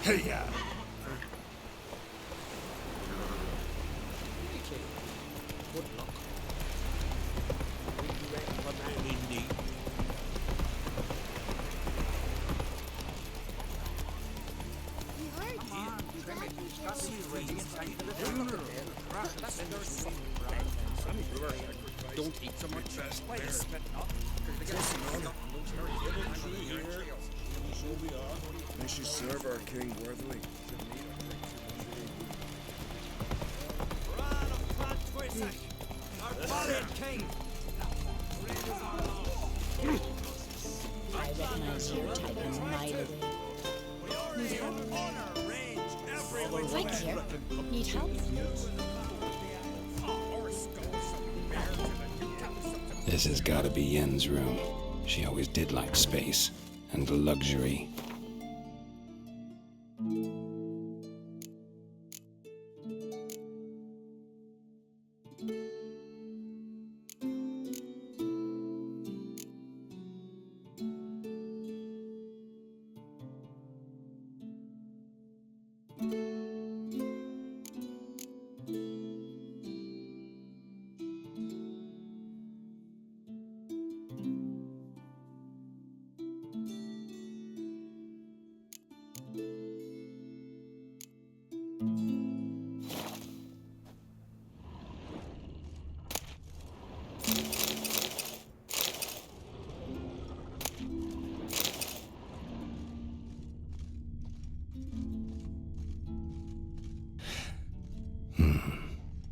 Hiya! Good luck. Be ready for man indeed. Don't eat so much. May she serve our king worthily. I recognize your type a mile away. Need help? Right here. Need help? This has gotta be Yen's room. She always did like space and luxury.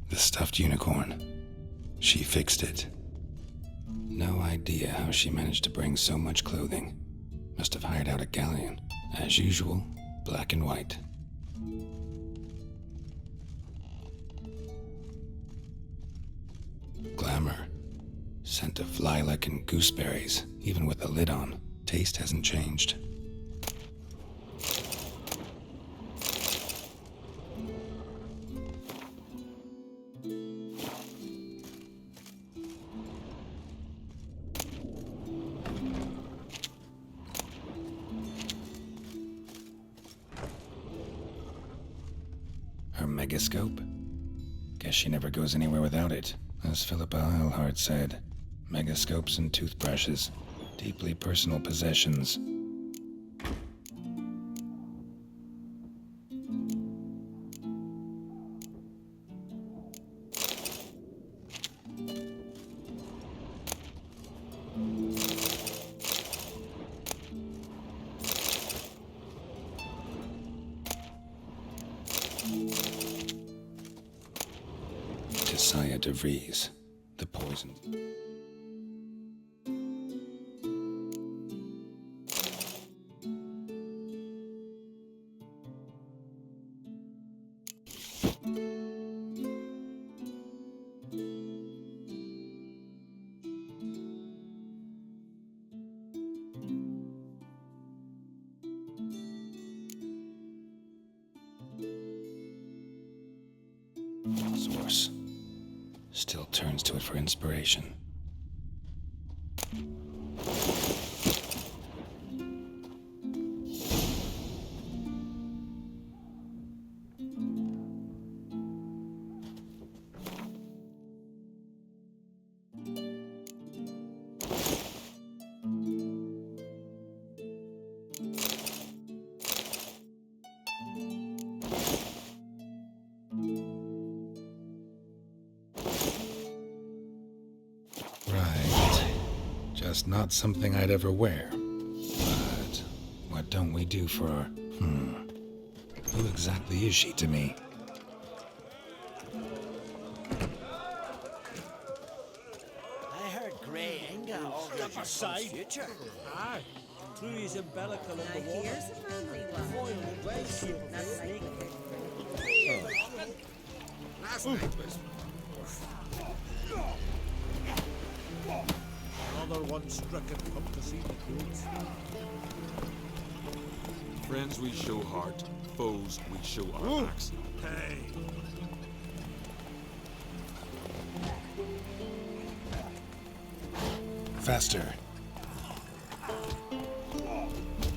The stuffed unicorn. She fixed it. No idea how she managed to bring so much clothing. Must have hired out a galleon. As usual, black and white. Glamour. Scent of lilac and gooseberries, even with the lid on. Taste hasn't changed. Her megascope? Guess she never goes anywhere without it. As Philippa Eilhart said, megascopes and toothbrushes, deeply personal possessions. Josiah DeVries, the poison. Source. Still turns to it for inspiration. Right. Just not something I'd ever wear. But what don't we do for her? Who exactly is she to me? I heard Grey Inga over the side. Future. Aye. Through his umbilical in the water. Here's a friendly one. Foiled and well sealed. That's like Last night was... Another one stricken come to see the goods. Friends we show heart, foes we show our backs. Hey. Faster.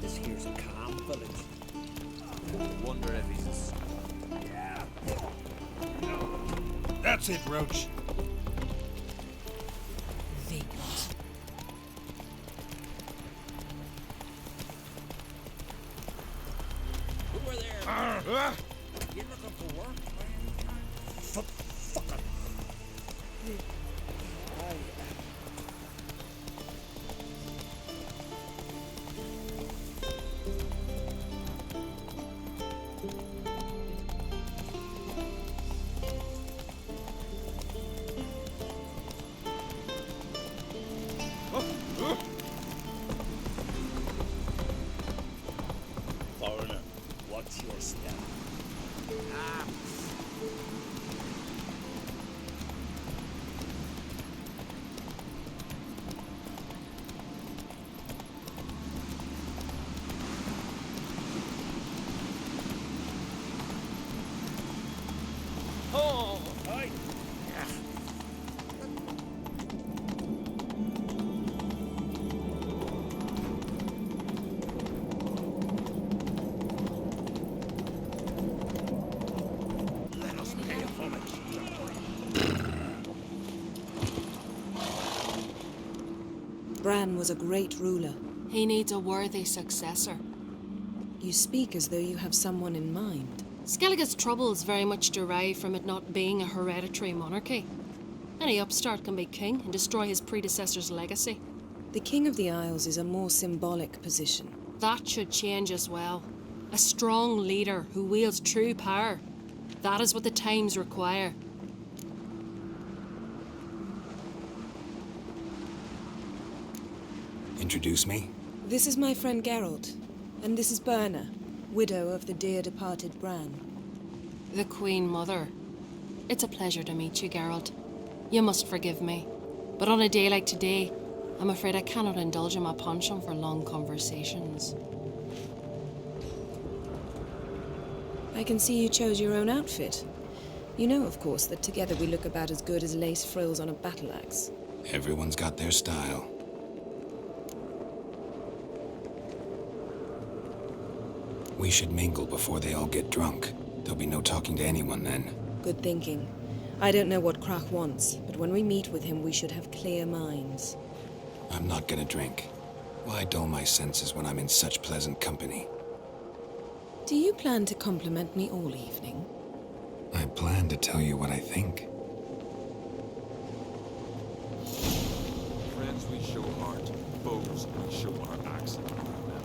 This here's a calm village. That's it, Roach. Vagrant. Who are there? You looking for work? Fuck it. Foreigner, what's your step? Oh, hi. Let us pay homage. Bran was a great ruler. He needs a worthy successor. You speak as though you have someone in mind. Skellige's troubles very much derive from it not being a hereditary monarchy. Any upstart can be king and destroy his predecessor's legacy. The King of the Isles is a more symbolic position. That should change as well. A strong leader who wields true power. That is what the times require. Introduce me? This is my friend Geralt, and this is Berna, widow of the dear departed Bran. The Queen Mother. It's a pleasure to meet you, Geralt. You must forgive me. But on a day like today, I'm afraid I cannot indulge in my penchant for long conversations. I can see you chose your own outfit. You know, of course, that together we look about as good as lace frills on a battle axe. Everyone's got their style. We should mingle before they all get drunk. There'll be no talking to anyone then. Good thinking. I don't know what Krach wants, but when we meet with him, we should have clear minds. I'm not gonna drink. Why dull my senses when I'm in such pleasant company? Do you plan to compliment me all evening? I plan to tell you what I think. Friends we show heart, foes we show our axe. Remember that.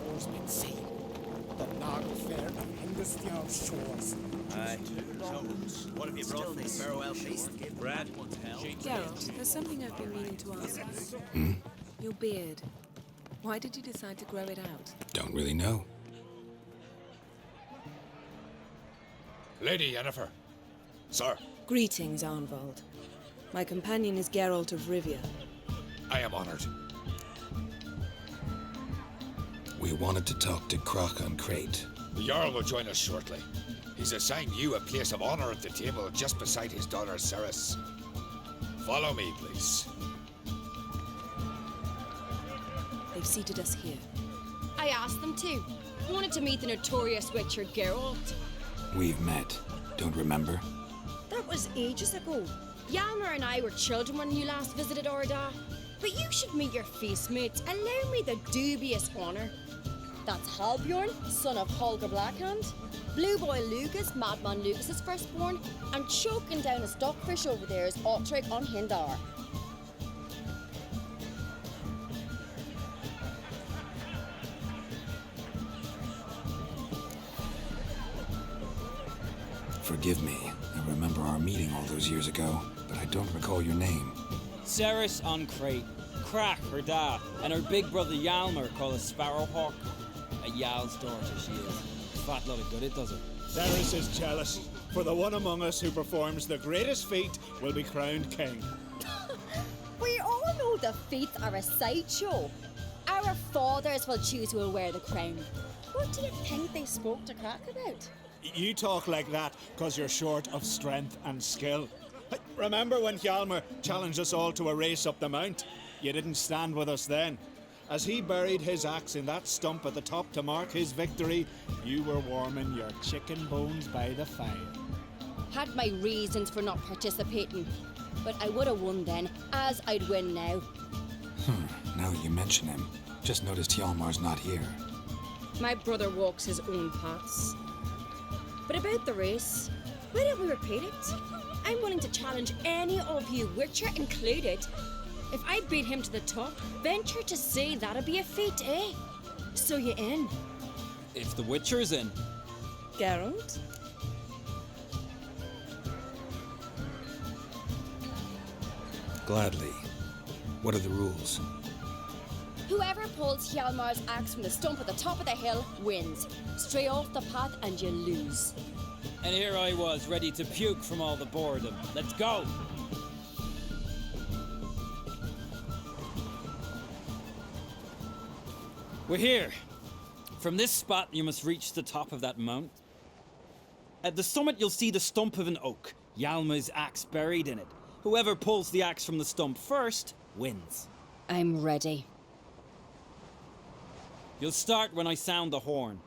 War's been seen. The Nagelfair of Hindustyan shores. Aye. So, what have you brought from the farewell feast? Brad? Geralt, there's something I've been meaning to ask you. Hmm? Your beard. Why did you decide to grow it out? Don't really know. Lady Yennefer. Sir, Greetings, Arnvald. My companion is Geralt of Rivia. I am honored. We wanted to talk to Krach on Crate. The Jarl will join us shortly. He's assigned you a place of honor at the table just beside his daughter Ceres. Follow me, please. They've seated us here. I asked them to. Wanted to meet the notorious witcher Geralt. We've met. Don't remember? That was ages ago. Yalmer and I were children when you last visited Orda. But you should meet your feast mates. Allow me the dubious honor. That's Halbjorn, son of Holger Blackhand. Blue Boy Lucas, Madman Lucas's firstborn. And choking down a stockfish over there is Otrek on Hindar. Forgive me. I remember our meeting all those years ago, but I don't recall your name. Ceres on Crate, Krach her da, and her big brother Yalmer called a Sparrowhawk. A Yal's daughter she is. Fat lot of good it does her. Ceres is jealous, for the one among us who performs the greatest feat will be crowned king. We all know the feats are a sideshow. Our fathers will choose who will wear the crown. What do you think they spoke to Krach about? You talk like that because you're short of strength and skill. Remember when Hjalmar challenged us all to a race up the mount? You didn't stand with us then. As he buried his axe in that stump at the top to mark his victory, you were warming your chicken bones by the fire. Had my reasons for not participating, but I would have won then, as I'd win now. Now that you mention him, just noticed Hjalmar's not here. My brother walks his own paths. But about the race, why don't we repeat it? I'm willing to challenge any of you, Witcher included. If I beat him to the top, venture to say that'd be a feat, eh? So you in? If the Witcher's in. Geralt? Gladly. What are the rules? Whoever pulls Hjalmar's axe from the stump at the top of the hill wins. Stray off the path and you lose. And here I was, ready to puke from all the boredom. Let's go! We're here. From this spot, you must reach the top of that mount. At the summit, you'll see the stump of an oak, Hjalmar's axe buried in it. Whoever pulls the axe from the stump first wins. I'm ready. You'll start when I sound the horn.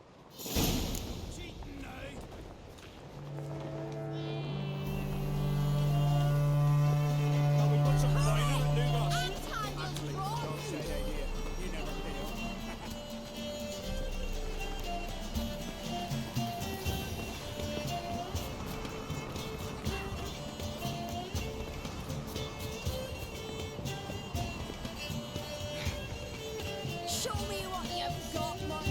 Show me what you've got, man.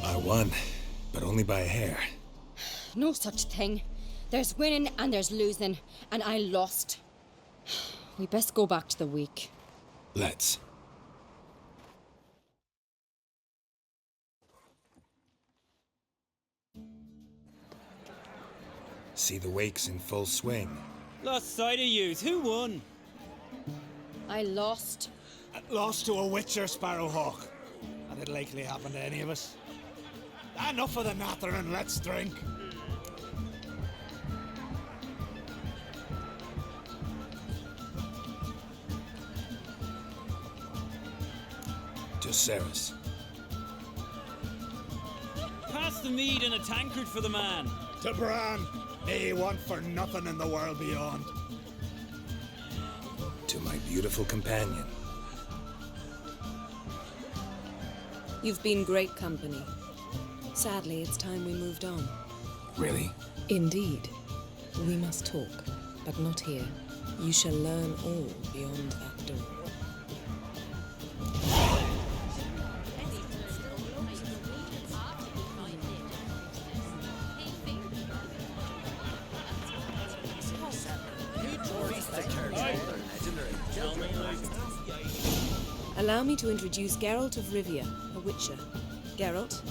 I won, but only by a hair. No such thing. There's winning and there's losing, and I lost. We best go back to the week. Let's. See the wakes in full swing. Lost sight of yous. Who won? I lost. Lost to a Witcher, Sparrowhawk. And it'll likely happen to any of us. Enough of the nattering, let's drink. To Ceres. Pass the mead and a tankard for the man. To Bran, may he want for nothing in the world beyond. To my beautiful companion. You've been great company. Sadly, it's time we moved on. Really? Indeed. We must talk, but not here. You shall learn all beyond that door. Allow me to introduce Geralt of Rivia, a Witcher. Geralt,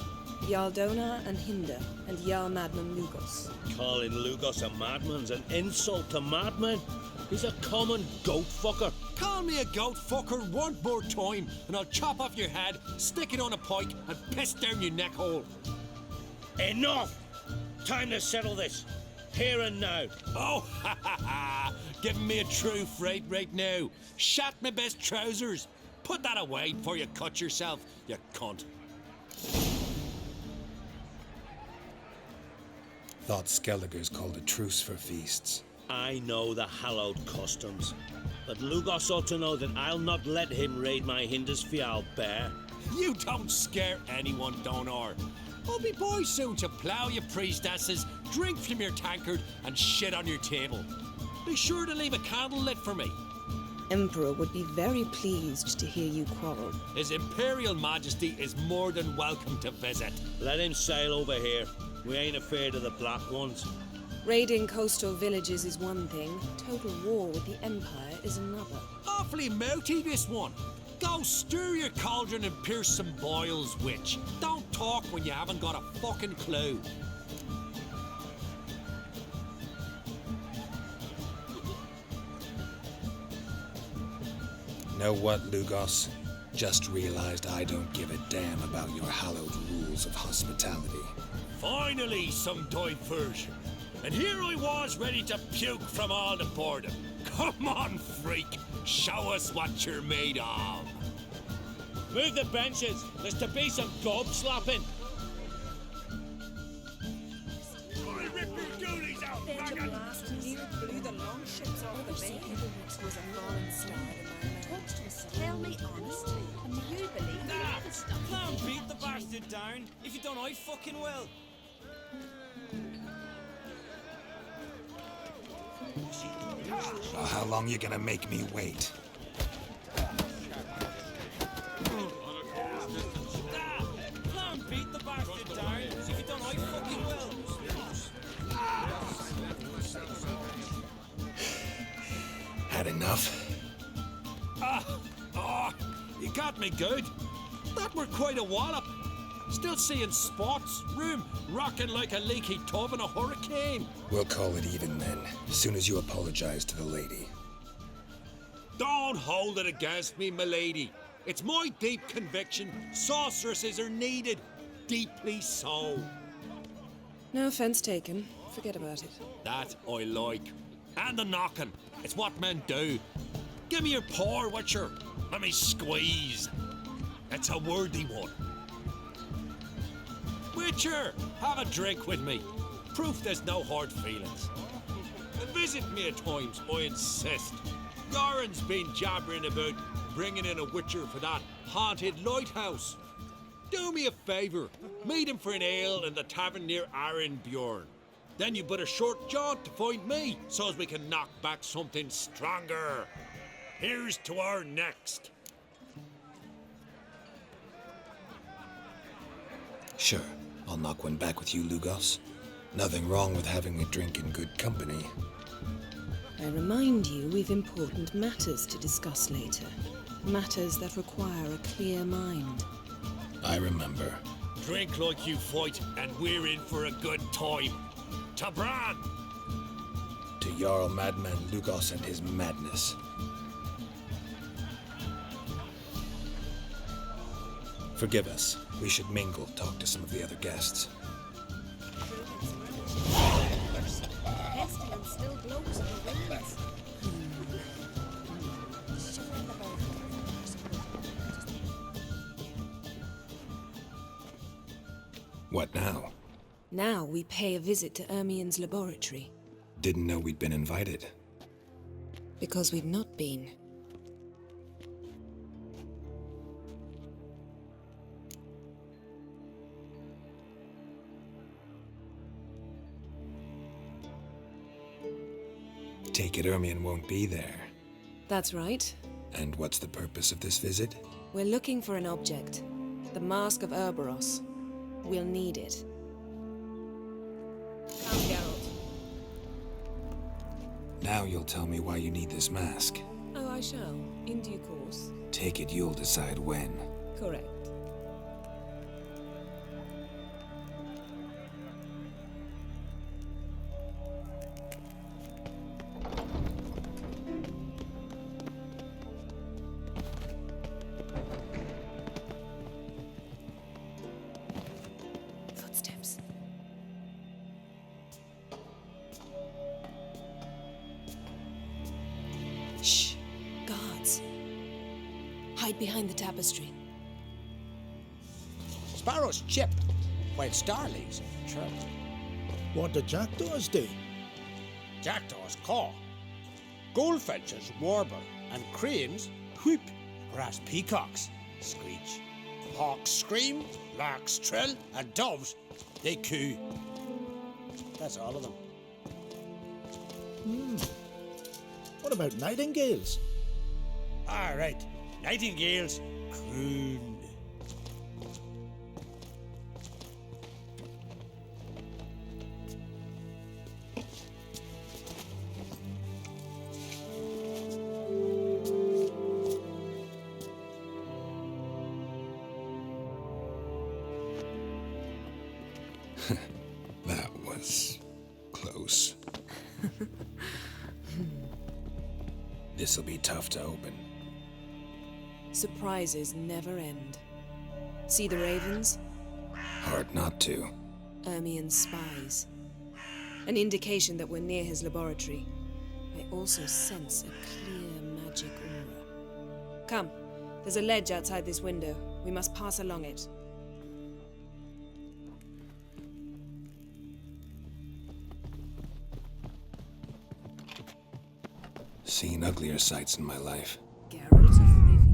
Jarl Donar and Hinder, and Jarl Madman Lugos. Calling Lugos a madman's an insult to madmen. He's a common goat fucker. Call me a goat fucker one more time, and I'll chop off your head, stick it on a pike, and piss down your neck hole. Enough! Time to settle this. Here and now. Oh, ha ha ha! Giving me a true fright right now. Shat my best trousers. Put that away before you cut yourself, you cunt. Thought Skelliger's called a truce for feasts. I know the hallowed customs, but Lugos ought to know that I'll not let him raid my Hindisfial bear. You don't scare anyone, Donar. I'll be boys soon to plough your priestesses, drink from your tankard, and shit on your table. Be sure to leave a candle lit for me. Emperor would be very pleased to hear you quarrel. His Imperial Majesty is more than welcome to visit. Let him sail over here. We ain't afraid of the black ones. Raiding coastal villages is one thing, total war with the Empire is another. Awfully mouty, this one. Go stir your cauldron and pierce some boils, witch. Don't talk when you haven't got a fucking clue. Know what, Lugos? Just realized I don't give a damn about your hallowed rules of hospitality. Finally, some diversion. And here I was ready to puke from all the boredom. Come on, freak. Show us what you're made of. Move the benches. There's to be some gob slapping. Tell me honest, and you believe Can't beat the bastard down. If you don't, I fucking will. Oh, how long you gonna make me wait? Can't beat the bastard down. If you don't, I fucking will. Had enough? You got me good. That were quite a wallop. Still seeing spots, room rocking like a leaky tub in a hurricane. We'll call it even then, as soon as you apologize to the lady. Don't hold it against me, milady. It's my deep conviction sorceresses are needed. Deeply so. No offense taken. Forget about it. That I like. And the knocking. It's what men do. Give me your paw, Witcher. Let me squeeze. It's a worthy one. Witcher, have a drink with me. Proof there's no hard feelings. And visit me at times, I insist. Goran's been jabbering about bringing in a Witcher for that haunted lighthouse. Do me a favour. Meet him for an ale in the tavern near Arenbjorn. Then you but a short jaunt to find me, so as we can knock back something stronger. Here's to our next. Sure, I'll knock one back with you, Lugos. Nothing wrong with having a drink in good company. I remind you we've important matters to discuss later. Matters that require a clear mind. I remember. Drink like you fight, and we're in for a good time. To Bran! To Jarl Madman Lugos and his madness. Forgive us. We should mingle, talk to some of the other guests. pestilence still blows in the winds. What now? Now we pay a visit to Ermien's laboratory. Didn't know we'd been invited. Because we've not been. Take it Ermien won't be there. That's right. And what's the purpose of this visit? We're looking for an object. The Mask of Ouroboros. We'll need it. Come, Geralt. Now you'll tell me why you need this mask. Oh, I shall. In due course. Take it you'll decide when. Correct. Footsteps. Shh. Guards. Hide behind the tapestry. Sparrows chip, while starlings chirp. What do jackdaws do? Jackdaws caw. Goldfinches warble, and cranes whoop, whereas peacocks screech. Hawks scream, larks trill, and doves They coo. That's all of them. What about nightingales? All right. Nightingales croon. That was close. This'll be tough to open. Surprises never end. See the ravens? Hard not to. Ermien's spies. An indication that we're near his laboratory. I also sense a clear magic aura. Come, there's a ledge outside this window. We must pass along it. Seen uglier sights in my life. Geralt of Rivia.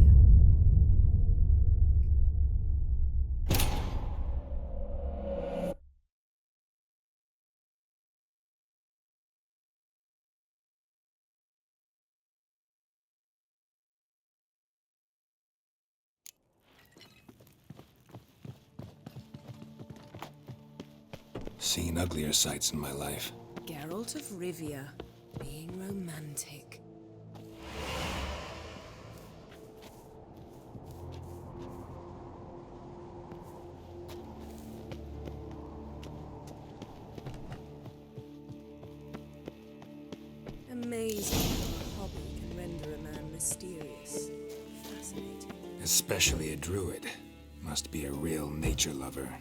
Seen uglier sights in my life. Geralt of Rivia. Being romantic. Amazing how a hobby can render a man mysterious. Fascinating. Especially a druid. Must be a real nature lover.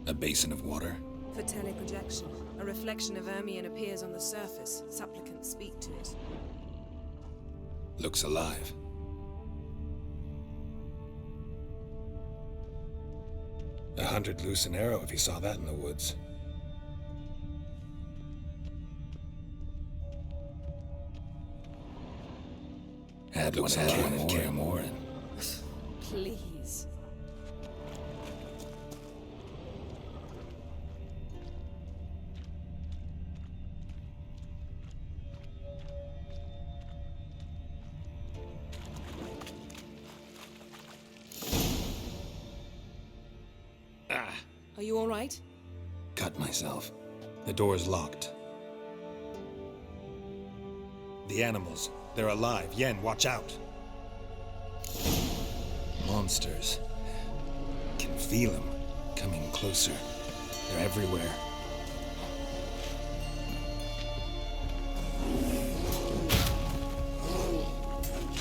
A basin of water? For teleprojection, a reflection of Ermien appears on the surface. Supplicants speak to it. Looks alive. A hunter'd loose an arrow if he saw that in the woods. Had looks one at Kaer Morhen. Please. Are you all right? Cut myself. The door's locked. The animals, they're alive. Yen, watch out. Monsters. Can feel them coming closer. They're everywhere.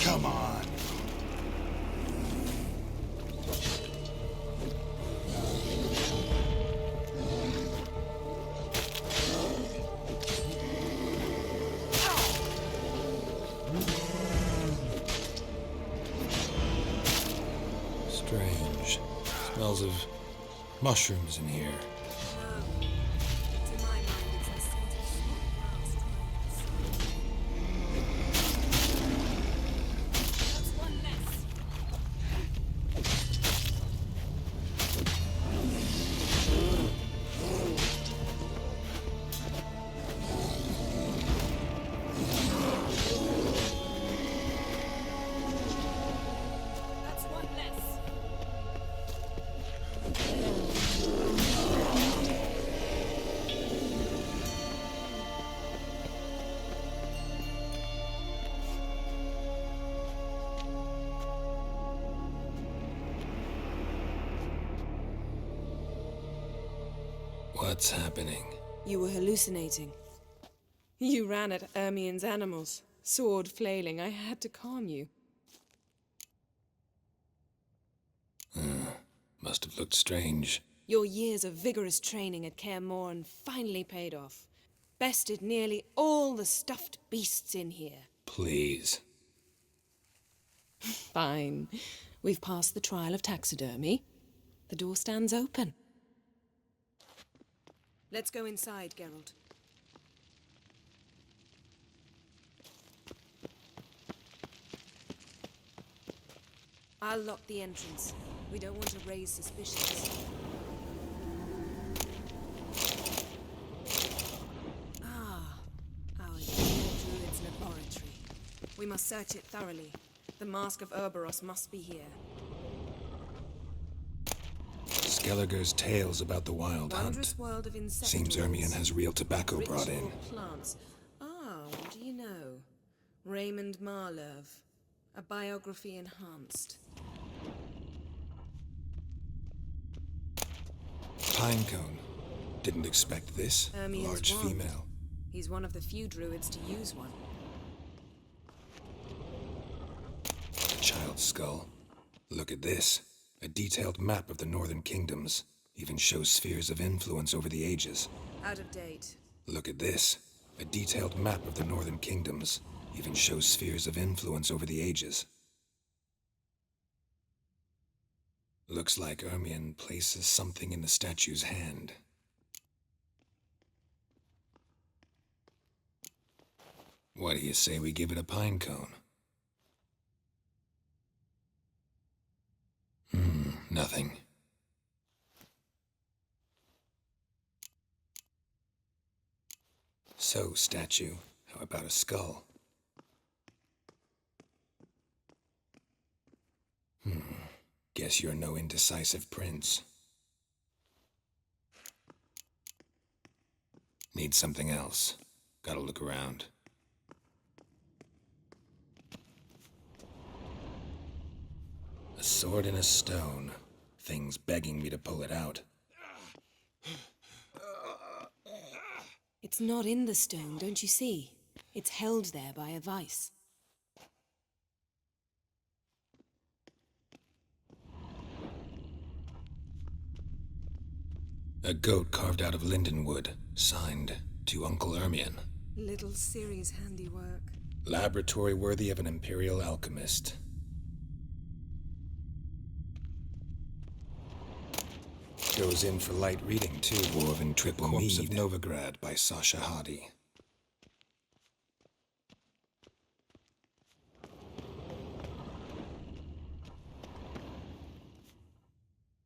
Come on. Strange. Smells of mushrooms in here. What's happening? You were hallucinating. You ran at Ermien's animals, sword flailing. I had to calm you. Must have looked strange. Your years of vigorous training at Kaer Morhen finally paid off. Bested nearly all the stuffed beasts in here. Please. Fine. We've passed the trial of taxidermy. The door stands open. Let's go inside, Geralt. I'll lock the entrance. We don't want to raise suspicions. Ah, our dear druid's laboratory. We must search it thoroughly. The Mask of Urboros must be here. Skelliger's tales about the wild Wondrous hunt. world of insectoids. Seems Ermion has real tobacco brought in. Ritual plants. Ah, what do you know? Raymond Marlove. A biography enhanced. Pinecone. Didn't expect this. Ermion's Large wand. female. He's one of the few druids to use one. A child's skull. Look at this. A detailed map of the Northern Kingdoms. Even shows spheres of influence over the ages. Out of date. Look at this. A detailed map of the Northern Kingdoms. Even shows spheres of influence over the ages. Looks like Ermion places something in the statue's hand. What do you say we give it a pine cone? Nothing. So, statue, how about a skull? Guess you're no indecisive prince. Need something else. Gotta look around. A sword and a stone. Thing's begging me to pull it out. It's not in the stone, don't you see? It's held there by a vice. A goat carved out of lindenwood, signed to Uncle Ermion. Little Ciri's handiwork. Laboratory worthy of an imperial alchemist. Goes in for light reading too. Dwarven Triple Corpse of Novigrad by Sasha Hadi.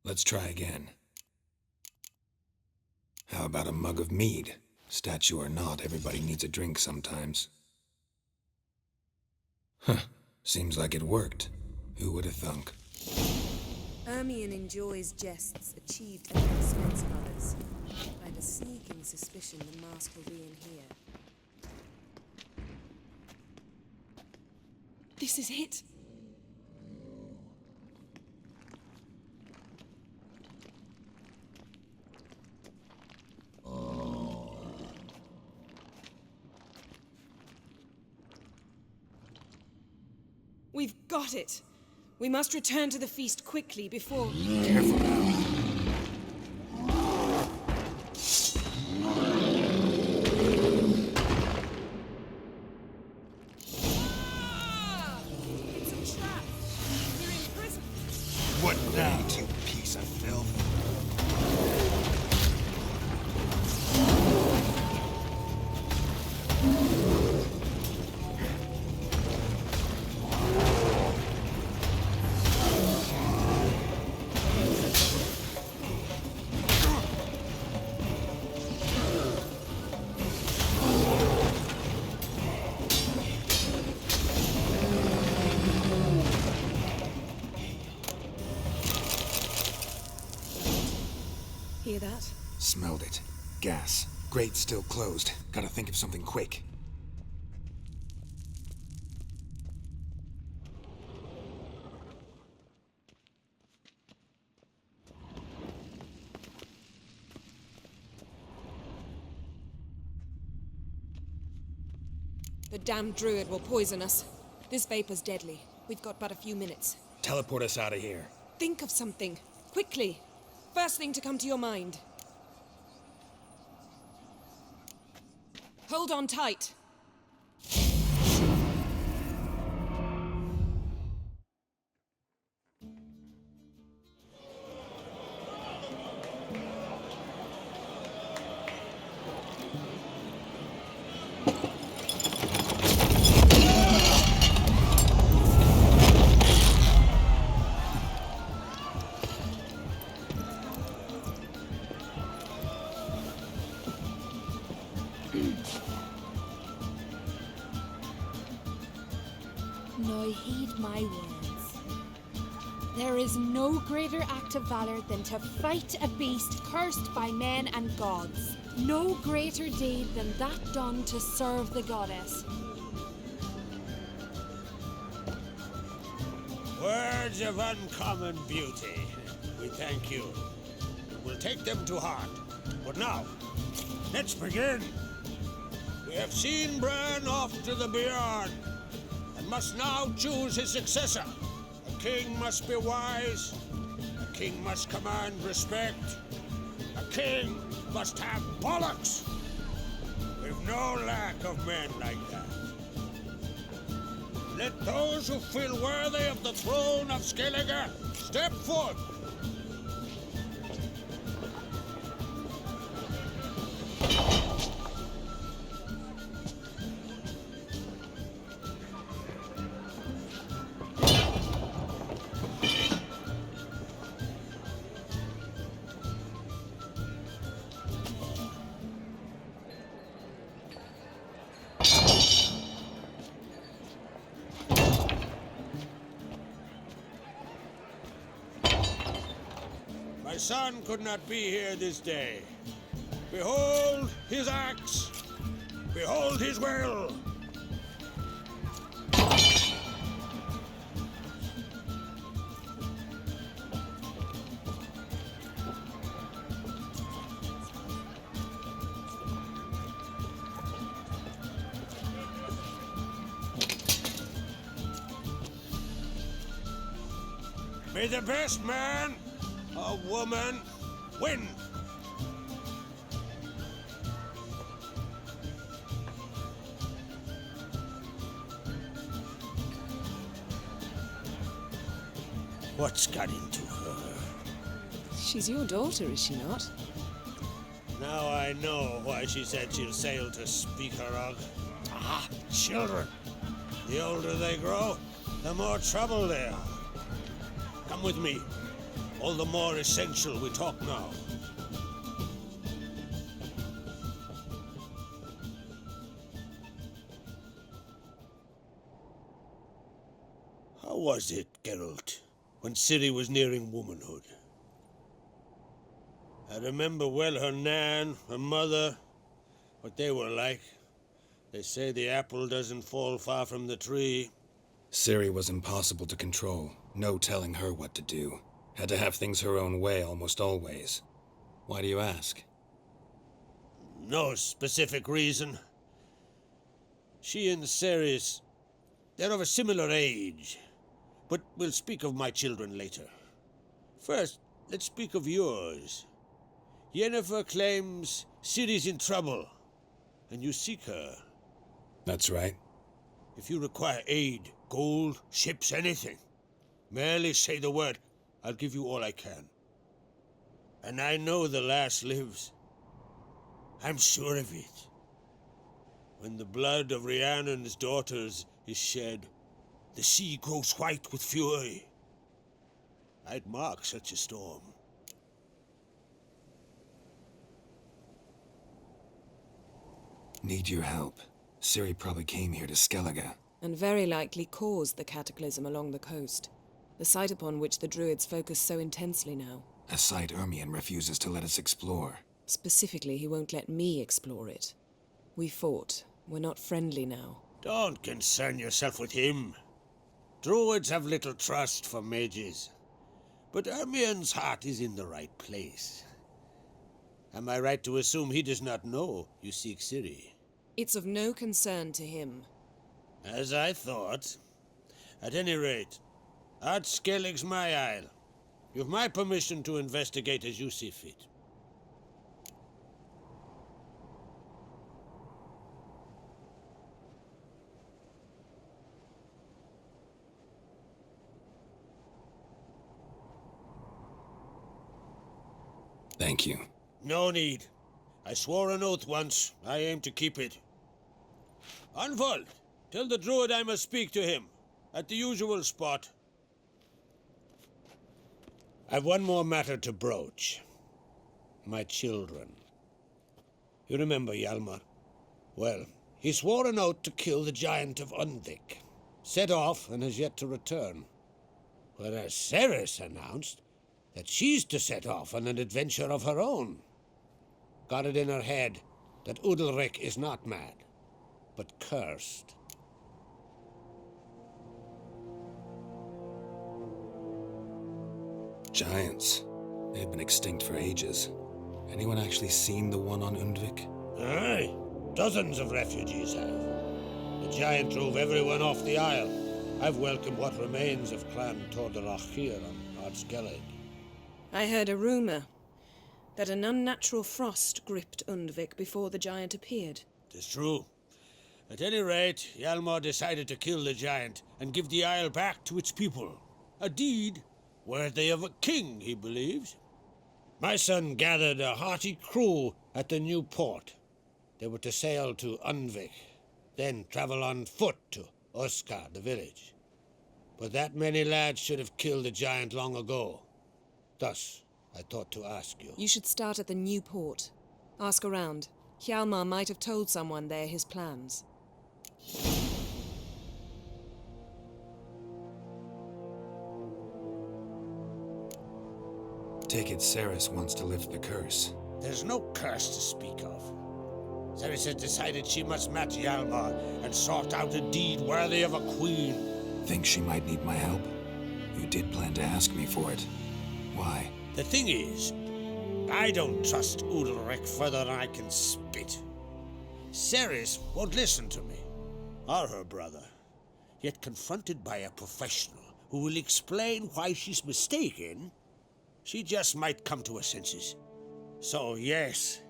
Let's try again. How about a mug of mead? Statue or not, everybody needs a drink sometimes. Huh. Seems like it worked. Who would have thunk? Ermion enjoys jests achieved at the expense of others. I have a sneaking suspicion the mask will be in here. This is it. We've got it! We must return to the feast quickly before... Careful now. It's a trap! We're in prison! What now, you piece of filth? Hear that? Smelled it. Gas. Grate still closed. Gotta think of something quick. The damned druid will poison us. This vapor's deadly. We've got but a few minutes. Teleport us out of here. Think of something. Quickly. First thing to come to your mind. Hold on tight. words. There is no greater act of valor than to fight a beast cursed by men and gods. No greater deed than that done to serve the goddess. Words of uncommon beauty. We thank you. We'll take them to heart. But now, let's begin. We have seen Bran off to the Beyond, and must now choose his successor. A king must be wise. A king must command respect. A king must have bollocks. We've no lack of men like that. Let those who feel worthy of the throne of Skellige step forth. My son could not be here this day. Behold his axe. Behold his will. May the best man or woman win. What's got into her? She's your daughter, is she not? Now I know why she said she'll sail to Speakerog. Ah, children. The older they grow, the more trouble they are. Come with me. All the more essential we talk now. How was it, Geralt, when Ciri was nearing womanhood? I remember well her nan, her mother, what they were like. They say the apple doesn't fall far from the tree. Ciri was impossible to control. No telling her what to do. Had to have things her own way almost always. Why do you ask? No specific reason. She and Ceres, they're of a similar age. But we'll speak of my children later. First, let's speak of yours. Yennefer claims Ciri's in trouble, and you seek her. That's right. If you require aid, gold, ships, anything, merely say the word. I'll give you all I can. And I know the lass lives. I'm sure of it. When the blood of Rhiannon's daughters is shed, the sea grows white with fury. I'd mark such a storm. Need your help. Ciri probably came here to Skellige. And very likely caused the cataclysm along the coast. The site upon which the Druids focus so intensely now. A site Ermion refuses to let us explore. Specifically, he won't let me explore it. We fought. We're not friendly now. Don't concern yourself with him. Druids have little trust for mages. But Ermion's heart is in the right place. Am I right to assume he does not know you seek Ciri? It's of no concern to him. As I thought. At any rate, Art Skellig's my isle. You've my permission to investigate as you see fit. Thank you. No need. I swore an oath once. I aim to keep it. Anvald, tell the druid I must speak to him. At the usual spot. I've one more matter to broach. My children. You remember Hjalmar? Well, he swore an oath to kill the giant of Undvik. Set off and has yet to return. whereas Ceres announced that she's to set off on an adventure of her own. Got it in her head that Udalric is not mad, but cursed. Giants. They've been extinct for ages. Anyone actually seen the one on Undvik? Aye, dozens of refugees have. The giant drove everyone off the isle. I've welcomed what remains of Clan Tordarach here on Ardskellig. I heard a rumor that an unnatural frost gripped Undvik before the giant appeared. Tis true. At any rate, Hjalmar decided to kill the giant and give the isle back to its people. A deed worthy of a king, he believes. My son gathered a hearty crew at the new port. They were to sail to Undvik, then travel on foot to Oskar, the village. But that many lads should have killed the giant long ago. Thus, I thought to ask you. You should start at the new port. Ask around. Hjalmar might have told someone there his plans. Take it Ceres wants to lift the curse. There's no curse to speak of. Ceres has decided she must match Hjalmar and sort out a deed worthy of a queen. Think she might need my help? You did plan to ask me for it. Why? The thing is, I don't trust Udalric further than I can spit. Ceres won't listen to me, or her brother. Yet confronted by a professional who will explain why she's mistaken, she just might come to her senses. So yes,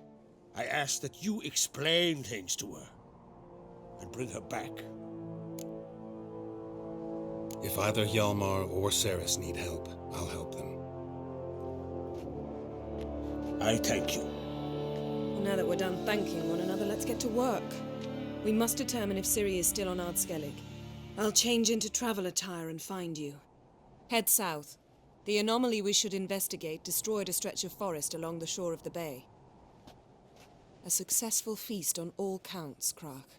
I ask that you explain things to her and bring her back. If either Hjalmar or Ceres need help, I'll help them. I thank you. Well, now that we're done thanking one another, let's get to work. We must determine if Ciri is still on Ardskellig. I'll change into travel attire and find you. Head south. The anomaly we should investigate destroyed a stretch of forest along the shore of the bay. A successful feast on all counts, Krach.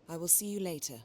I will see you later.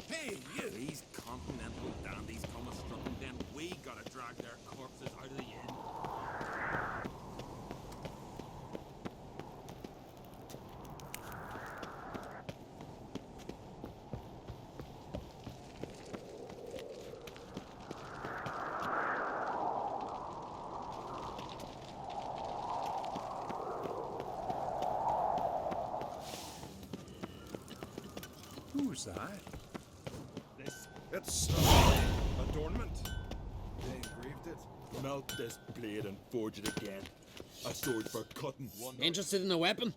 Hey, you! These continental dandies come a strutting, then we gotta drag their corpses out of the inn. Who's that? It's adornment. They engraved it. Melt this blade and forge it again. A sword for cutting. Interested in a weapon?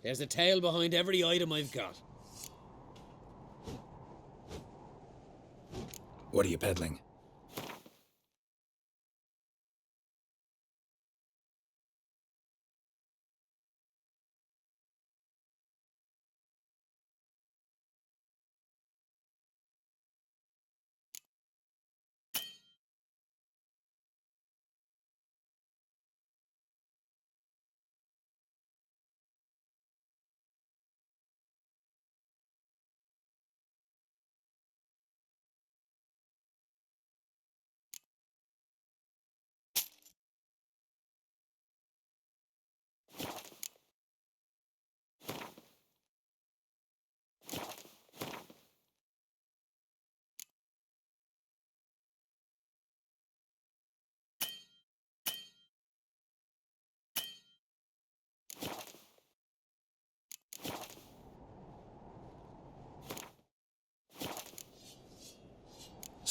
There's a tale behind every item I've got. What are you peddling?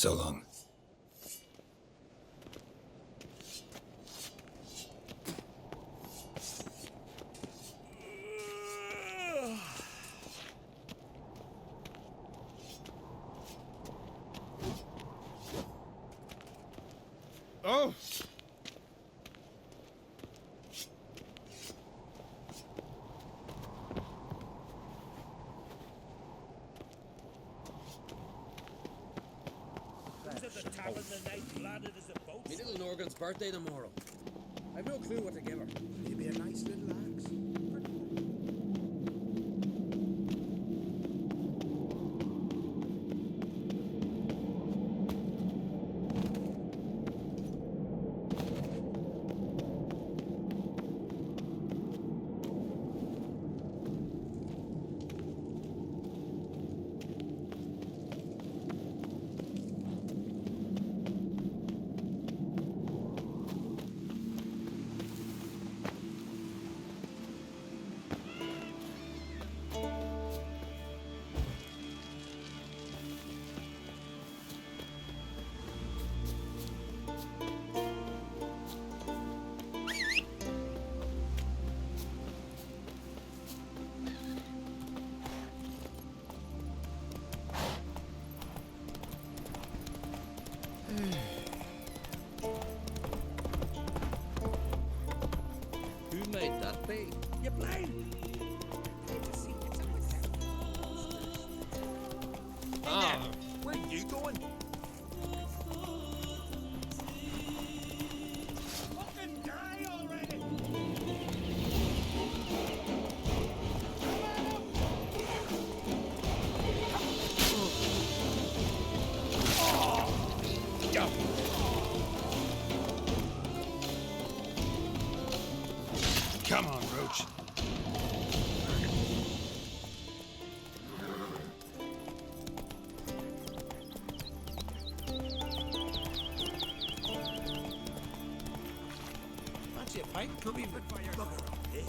So long. Oh! Who's at the tavern the night ladded as a boat? Me little Norgan's birthday tomorrow. I've no clue what to give her. Maybe a nice little axe. Who made that bait? You blind? Ah, Where you going? Fucking die already! Come on, Roach. Fancy a pint? Come even by your look around, eh?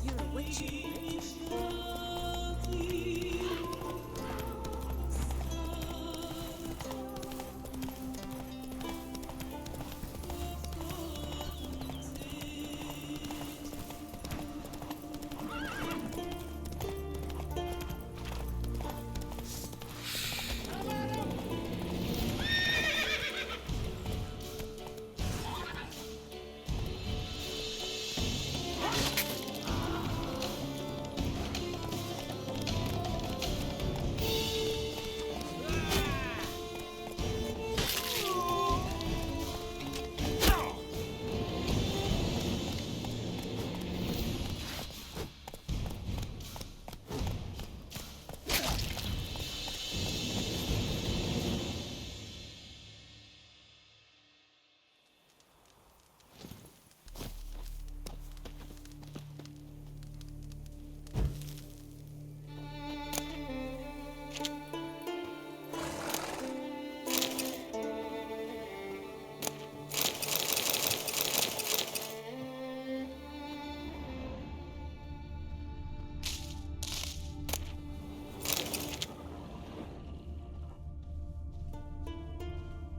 You're a witch.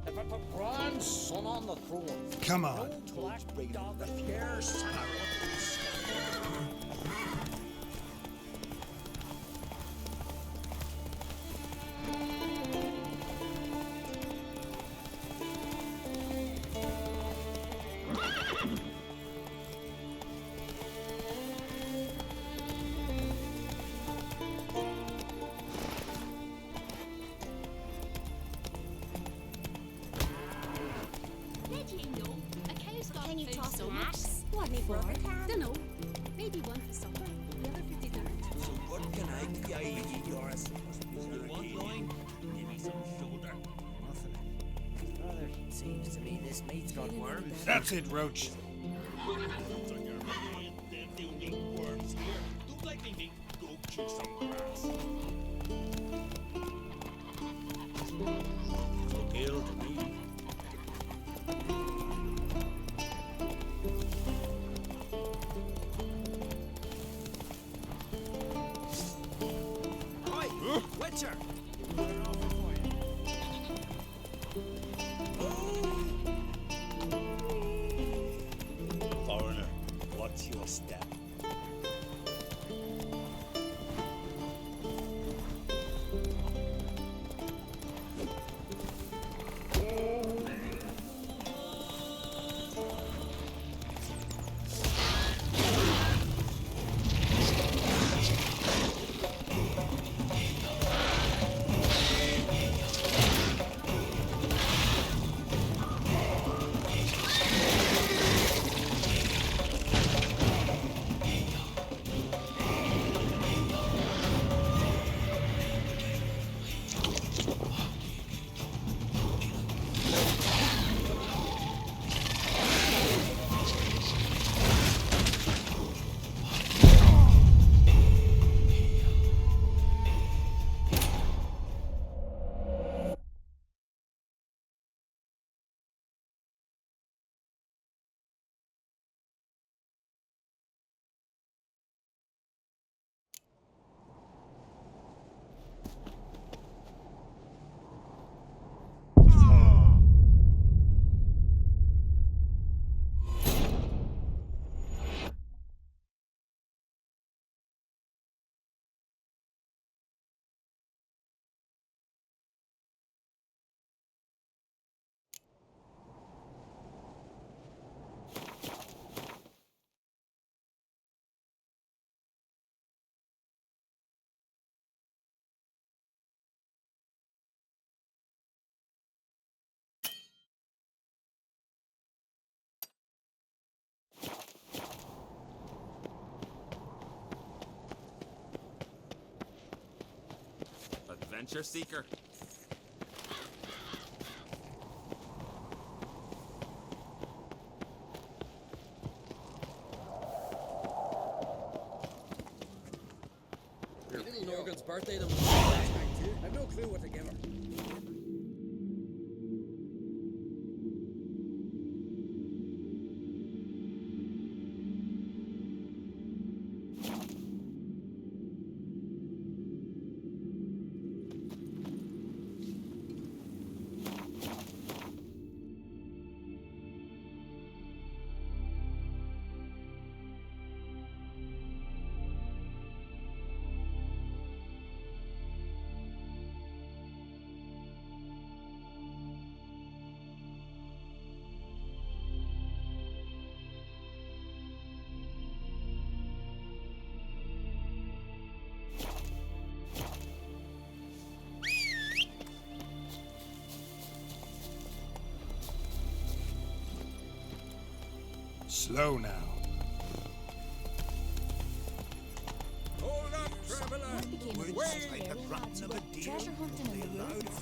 Put the grandson on the throne. Come on. No black dog appears. Can you toss an axe? What me for? Dunno. Maybe one for supper. The other 50 dirt. So what can I do? Yours. You want line? Give me some shoulder. Seems to me this meat's got worms. That's it, Roach. Look ill to me. Oi, Witcher! Foreigner, what's your step? Adventure seeker. Your little Norgan's birthday that was last night too. I've no clue what to give her. Slow now. Hold up, traveler! Wait! Treasure hunting in the woods.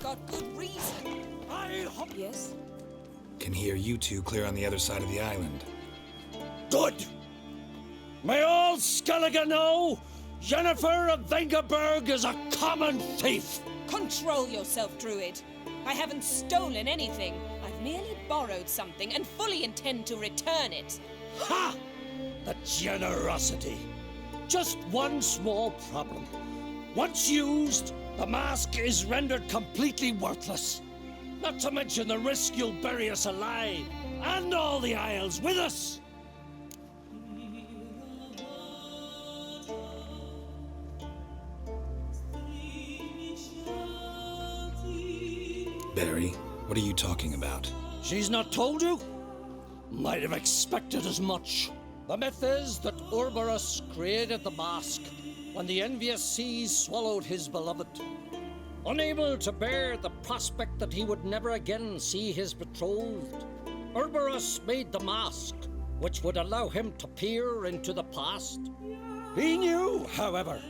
got good reason. Yes? Can hear you two clear on the other side of the island. Good! May all Skellige know Jennifer of Vengerberg is a common thief! Control yourself, Druid. I haven't stolen anything. I've merely borrowed something and fully intend to return it. Ha! The generosity. Just one small problem. Once used, the mask is rendered completely worthless. Not to mention the risk you'll bury us alive, and all the Isles with us. Barry, what are you talking about? She's not told you? Might have expected as much. The myth is that Urberus created the mask when the envious seas swallowed his beloved. Unable to bear the prospect that he would never again see his betrothed, Urberus made the mask, which would allow him to peer into the past. He knew, however,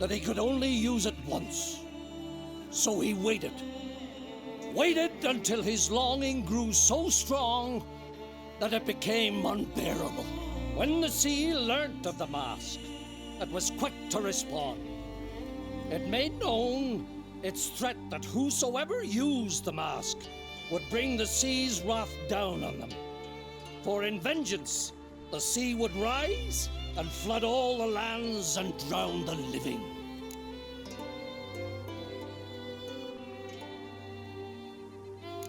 that he could only use it once. So he waited. Waited until his longing grew so strong that it became unbearable. When the sea learnt of the mask, it was quick to respond. It made known its threat that whosoever used the mask would bring the sea's wrath down on them. For in vengeance, the sea would rise and flood all the lands and drown the living.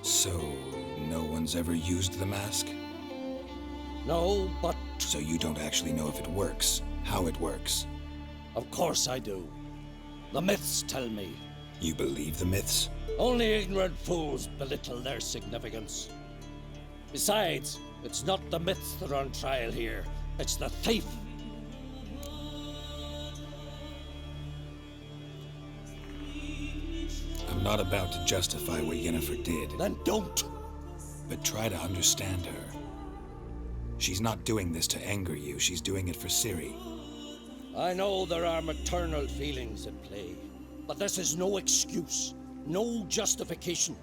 So, no one's ever used the mask? No, but... So you don't actually know if it works, how it works? Of course I do. The myths tell me. You believe the myths? Only ignorant fools belittle their significance. Besides, it's not the myths that are on trial here. It's the thief. I'm not about to justify what Yennefer did. Then don't. But try to understand her. She's not doing this to anger you, she's doing it for Ciri. I know there are maternal feelings at play, but this is no excuse, no justification.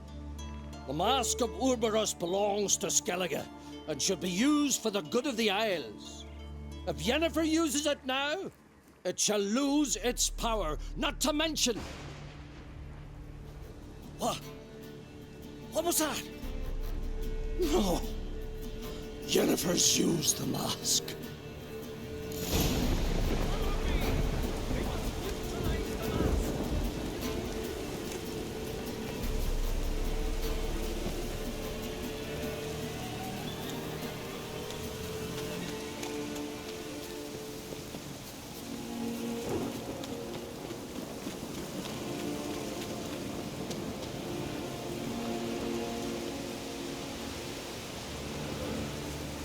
The Mask of Urberus belongs to Skellige and should be used for the good of the Isles. If Yennefer uses it now, it shall lose its power, not to mention... What? What was that? No. Yennefer's used the mask.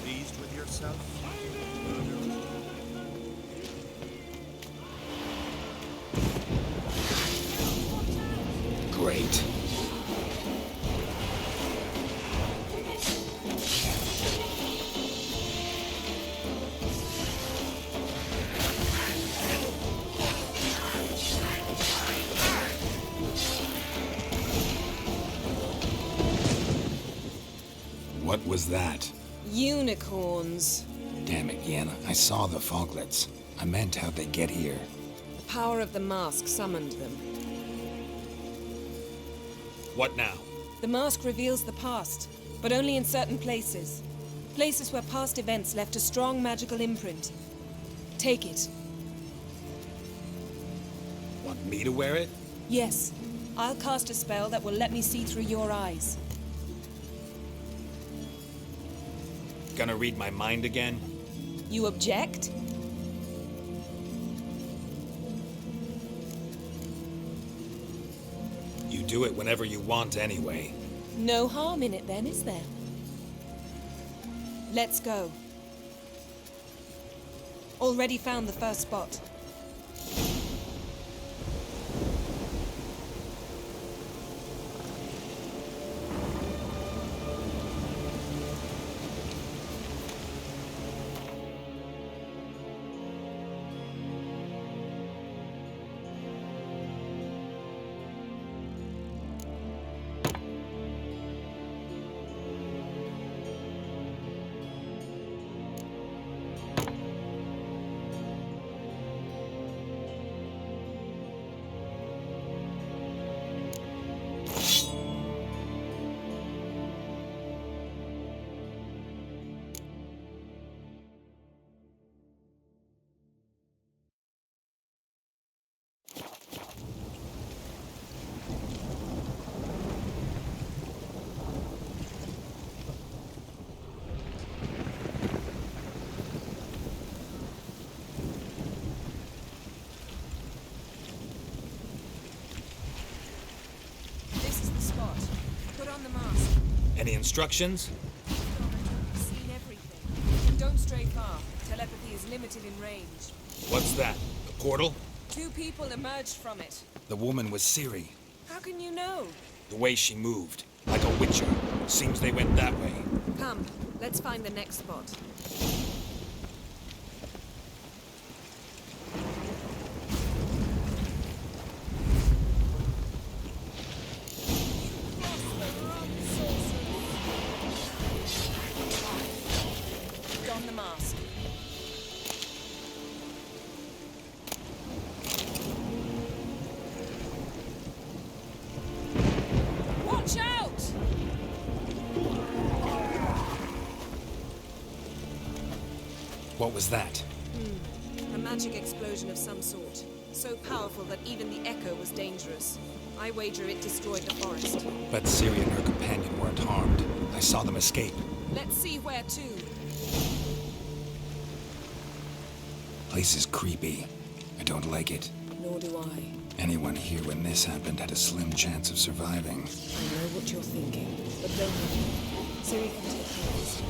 Pleased with yourself? Great. What was that? Unicorns. Damn it, Yenna. I saw the foglets. I meant how'd they get here? The power of the mask summoned them. What now? The mask reveals the past, but only in certain places. Places where past events left a strong magical imprint. Take it. Want me to wear it? Yes. I'll cast a spell that will let me see through your eyes. Gonna read my mind again? You object? You do it whenever you want anyway. No harm in it then, is there? Let's go. Already found the first spot. instructions? I've seen everything. And don't stray far. Telepathy is limited in range. What's that? A portal? 2 people emerged from it. The woman was Ciri. How can you know? The way she moved. Like a witcher. Seems they went that way. Come, let's find the next spot. Don the mask. Watch out! What was that? A magic explosion of some sort. So powerful that even the echo was dangerous. I wager it destroyed the forest. But Ciri and her companion weren't harmed. I saw them escape. Let's see where to. Place is creepy. I don't like it. Nor do I. Anyone here when this happened had a slim chance of surviving. I know what you're thinking, but don't worry. Ciri can take care of this.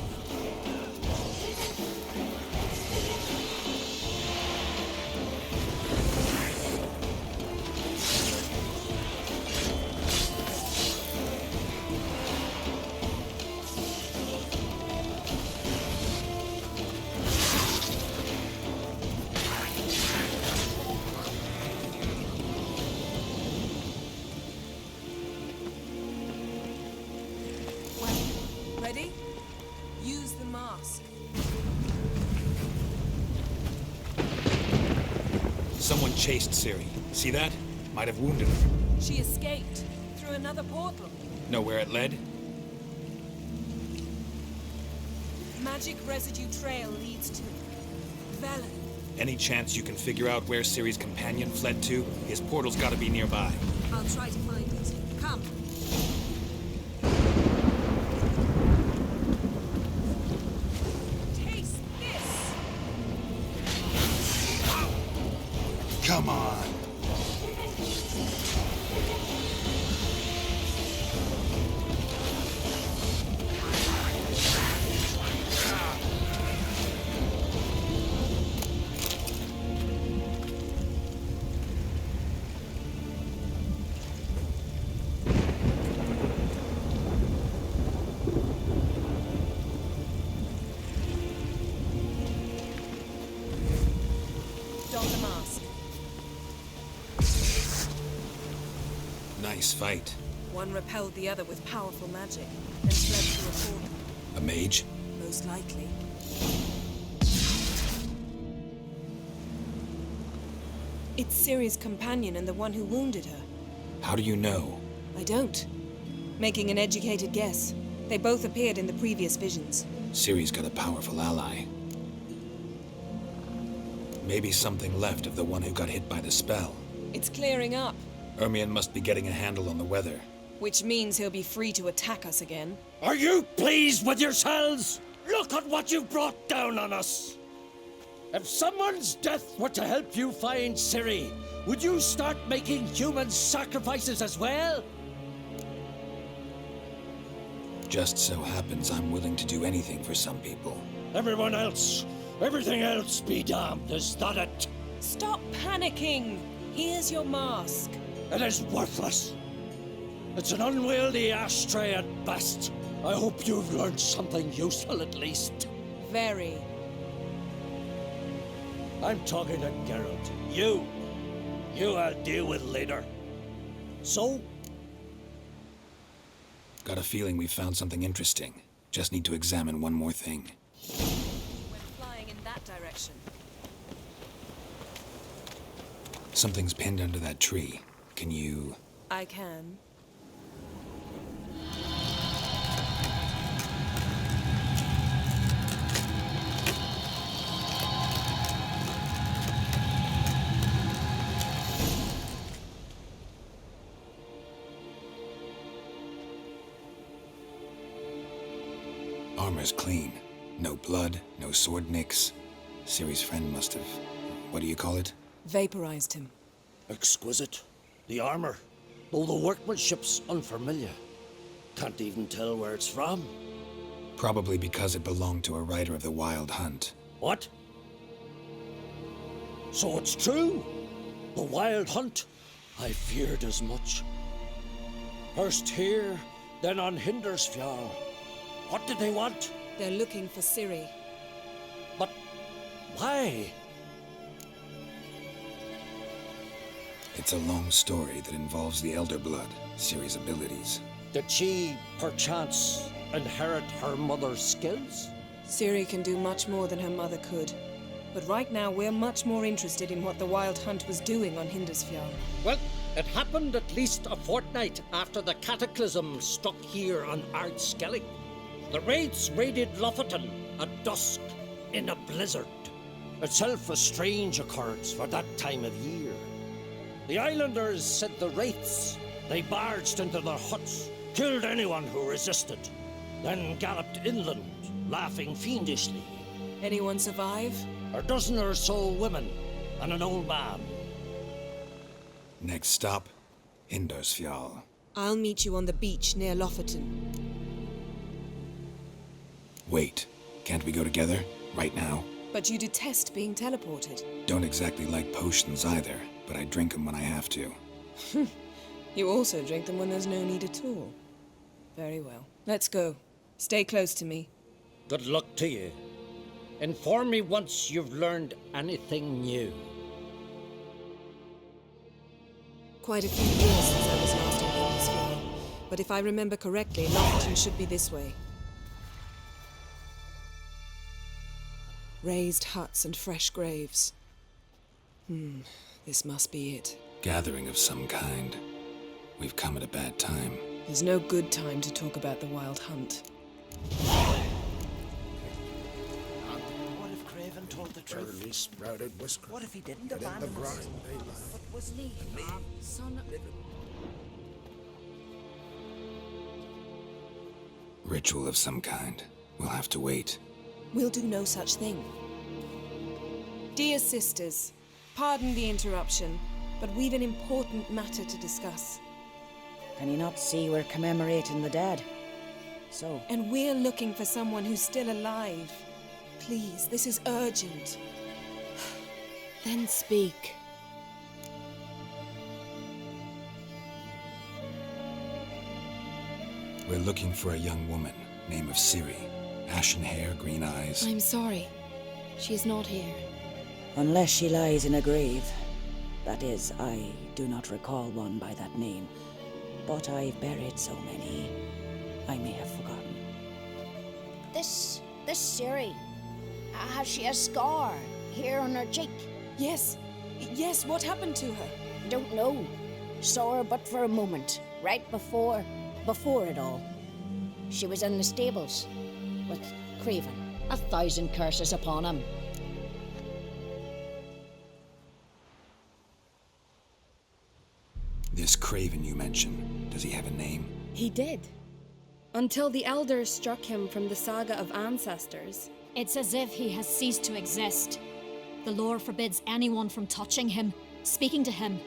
Ready? Use the mask. Someone chased Ciri. See that? Might have wounded her. She escaped through another portal. Know where it led? Magic residue trail leads to Velen. Any chance you can figure out where Ciri's companion fled to? His portal's gotta be nearby. I'll try to find it. Come. Taste this. Come on! Don the mask. Nice fight. One repelled the other with powerful magic, and fled through a portal. A mage? Most likely. It's Ciri's companion and the one who wounded her. How do you know? I don't. Making an educated guess. They both appeared in the previous visions. Ciri's got a powerful ally. Maybe something left of the one who got hit by the spell. It's clearing up, Ermion must be getting a handle on the weather. which means he'll be free to attack us again. Are you pleased with yourselves? Look at what you've brought down on us. If someone's death were to help you find Ciri, would you start making human sacrifices as well? Just so happens I'm willing to do anything for some people. Everyone else, everything else be damned, is that it? Stop panicking! Here's your mask. It is worthless. It's an unwieldy ashtray at best. I hope you've learned something useful at least. Very. I'm talking to Geralt. You I'll deal with later. So? Got a feeling we found something interesting. Just need to examine one more thing. Went flying in that direction. Something's pinned under that tree. Can you... I can. Armor's clean. No blood, no sword nicks. Ciri's friend must have... what do you call it? Vaporized him. Exquisite. The armor, though the workmanship's unfamiliar. Can't even tell where it's from. Probably because it belonged to a rider of the Wild Hunt. What? So it's true? The Wild Hunt? I feared as much. First here, then on Hindersfjall. What did they want? They're looking for Ciri. But why? It's a long story that involves the Elder Blood, Ciri's abilities. Did she, perchance, inherit her mother's skills? Ciri can do much more than her mother could. But right now, we're much more interested in what the Wild Hunt was doing on Hindersfjall. Well, it happened at least a fortnight after the cataclysm struck here on Ardskellig. The Wraiths raided Lofoten at dusk in a blizzard. Itself a strange occurrence for that time of year. The islanders said the Wraiths. They barged into their huts, killed anyone who resisted, then galloped inland, laughing fiendishly. Anyone survive? A dozen or so women and an old man. Next stop, Hindersfjall. I'll meet you on the beach near Lofoten. Wait, can't we go together? Right now? But you detest being teleported. Don't exactly like potions either, but I drink them when I have to. You also drink them when there's no need at all. Very well. Let's go. Stay close to me. Good luck to you. Inform me once you've learned anything new. Quite a few years since I was last in Hindersfjall. But if I remember correctly, Lofoten should be this way. Raised huts and fresh graves. This must be it. Gathering of some kind. We've come at a bad time. There's no good time to talk about the Wild Hunt. What if Craven told the truth? Early sprouted whisker. What if he didn't Get in the abandon us? grind, they lie. But was Lee, son of... Ritual of some kind. We'll have to wait. We'll do no such thing. Dear sisters, pardon the interruption, but we've an important matter to discuss. Can you not see we're commemorating the dead? So? And we're looking for someone who's still alive. Please, this is urgent. Then speak. We're looking for a young woman, name of Ciri. Ashen hair, green eyes. I'm sorry. She's not here. Unless she lies in a grave. That is, I do not recall one by that name. But I've buried so many, I may have forgotten. This Ciri, has she a scar here on her cheek? Yes, what happened to her? Don't know. Saw her but for a moment, right before it all. She was in the stables with Craven. 1,000 curses upon him. This Craven you mentioned, does he have a name? He did. Until the elders struck him from the saga of ancestors. It's as if he has ceased to exist. The lore forbids anyone from touching him, speaking to him,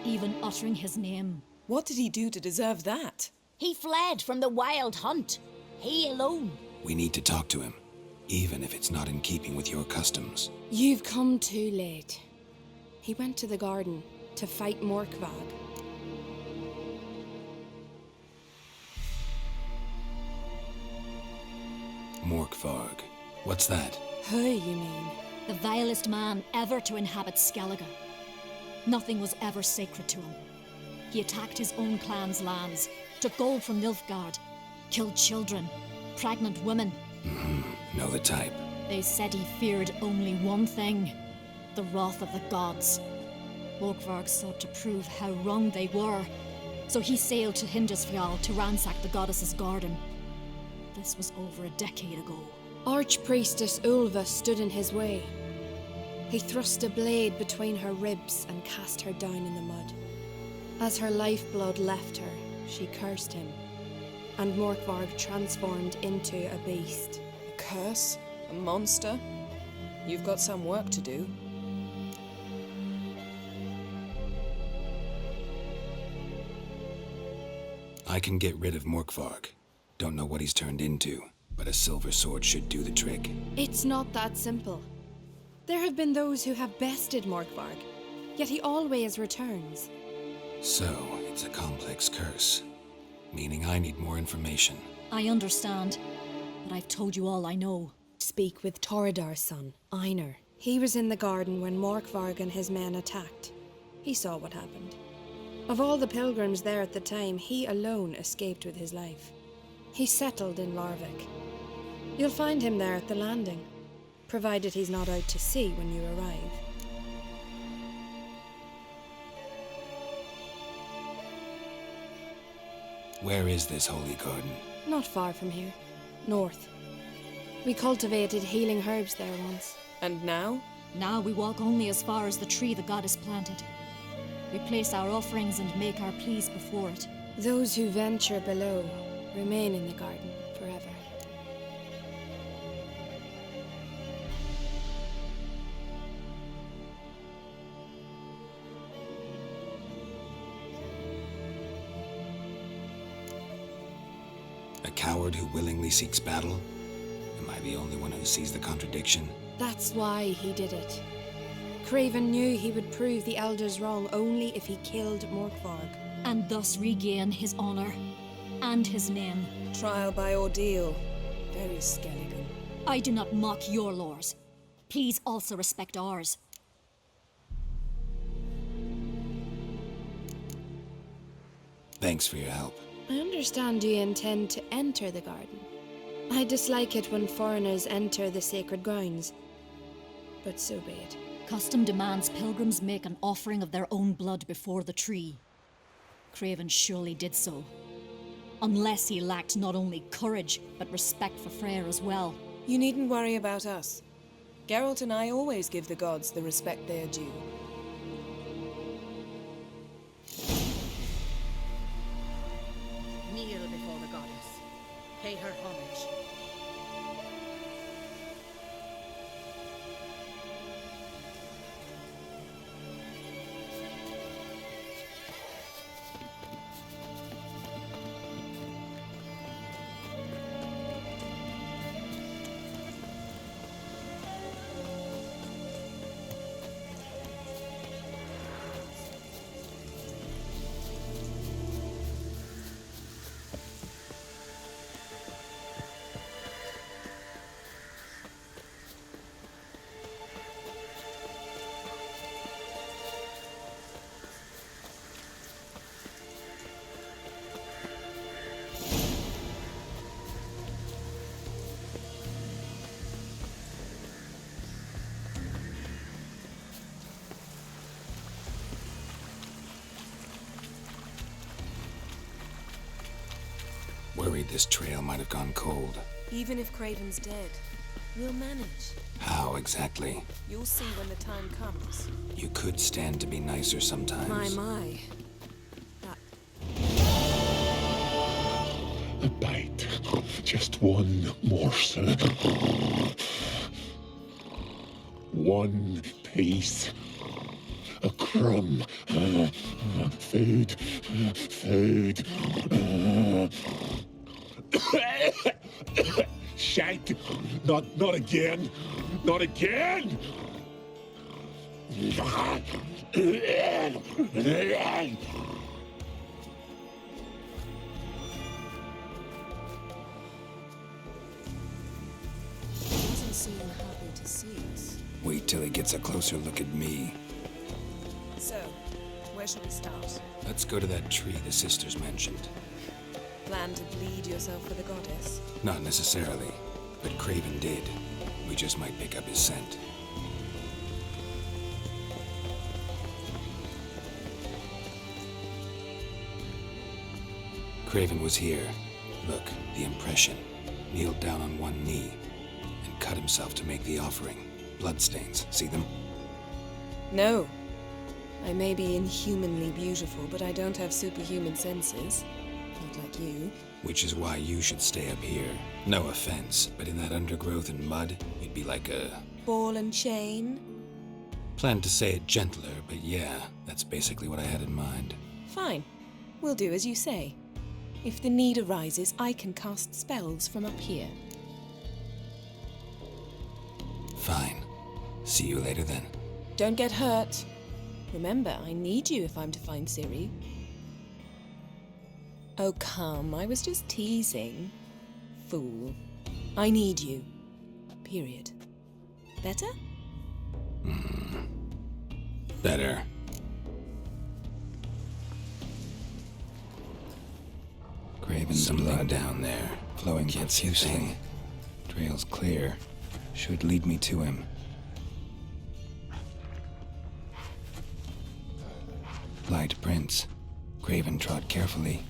even uttering his name. What did he do to deserve that? He fled from the Wild Hunt. He alone. We need to talk to him, even if it's not in keeping with your customs. You've come too late. He went to the garden to fight Morkvag. Morkvarg. What's that? Who, you mean? The vilest man ever to inhabit Skellige. Nothing was ever sacred to him. He attacked his own clan's lands, took gold from Nilfgaard, killed children, pregnant women. Know the type. They said he feared only one thing, the wrath of the gods. Morkvarg sought to prove how wrong they were, so he sailed to Hindersfjall to ransack the goddess's garden. This was over a decade ago. Archpriestess Ulva stood in his way. He thrust a blade between her ribs and cast her down in the mud. As her lifeblood left her, she cursed him, and Morkvarg transformed into a beast. A curse? A monster? You've got some work to do. I can get rid of Morkvarg. Don't know what he's turned into, but a silver sword should do the trick. It's not that simple. There have been those who have bested Morkvarg, yet he always returns. So, it's a complex curse. Meaning I need more information. I understand, but I've told you all I know. Speak with Toredar's son, Einar. He was in the garden when Morkvarg and his men attacked. He saw what happened. Of all the pilgrims there at the time, he alone escaped with his life. He settled in Larvik. You'll find him there at the landing, provided he's not out to sea when you arrive. Where is this holy garden? Not far from here. North. We cultivated healing herbs there once. And now? Now we walk only as far as the tree the goddess planted. We place our offerings and make our pleas before it. Those who venture below remain in the garden forever. A coward who willingly seeks battle? Am I the only one who sees the contradiction? That's why he did it. Craven knew he would prove the elders wrong only if he killed Morkvarg. And thus regain his honor and his name. Trial by ordeal. Very Skelligan. I do not mock your laws. Please also respect ours. Thanks for your help. I understand you intend to enter the garden. I dislike it when foreigners enter the sacred grounds. But so be it. Custom demands pilgrims make an offering of their own blood before the tree. Craven surely did so. Unless he lacked not only courage, but respect for Freyr as well. You needn't worry about us. Geralt and I always give the gods the respect they are due. Kneel before the goddess. Pay her homage. Worried this trail might have gone cold. Even if Craven's dead, we'll manage. How exactly? You'll see when the time comes. You could stand to be nicer sometimes. My. A bite. Just one morsel. One piece. A crumb. Food. Food. Shank. Not again. Not again. Doesn't seem happy to see us. Wait till he gets a closer look at me. So, where shall we start? Let's go to that tree the sisters mentioned. Plan to bleed yourself for the goddess? Not necessarily, but Craven did. We just might pick up his scent. Craven was here. Look, the impression. Kneeled down on one knee and cut himself to make the offering. Bloodstains, see them? No. I may be inhumanly beautiful, but I don't have superhuman senses. Not like you. Which is why you should stay up here. No offense, but in that undergrowth and mud, you'd be like a... Ball and chain? Planned to say it gentler, but yeah, that's basically what I had in mind. Fine. We'll do as you say. If the need arises, I can cast spells from up here. Fine. See you later then. Don't get hurt. Remember, I need you if I'm to find Ciri. Oh, come, I was just teasing. Fool. I need you. Period. Better? Better. Craven's blood down there, flowing profusely. Trail's clear. Should lead me to him. Light prints. Craven trod carefully.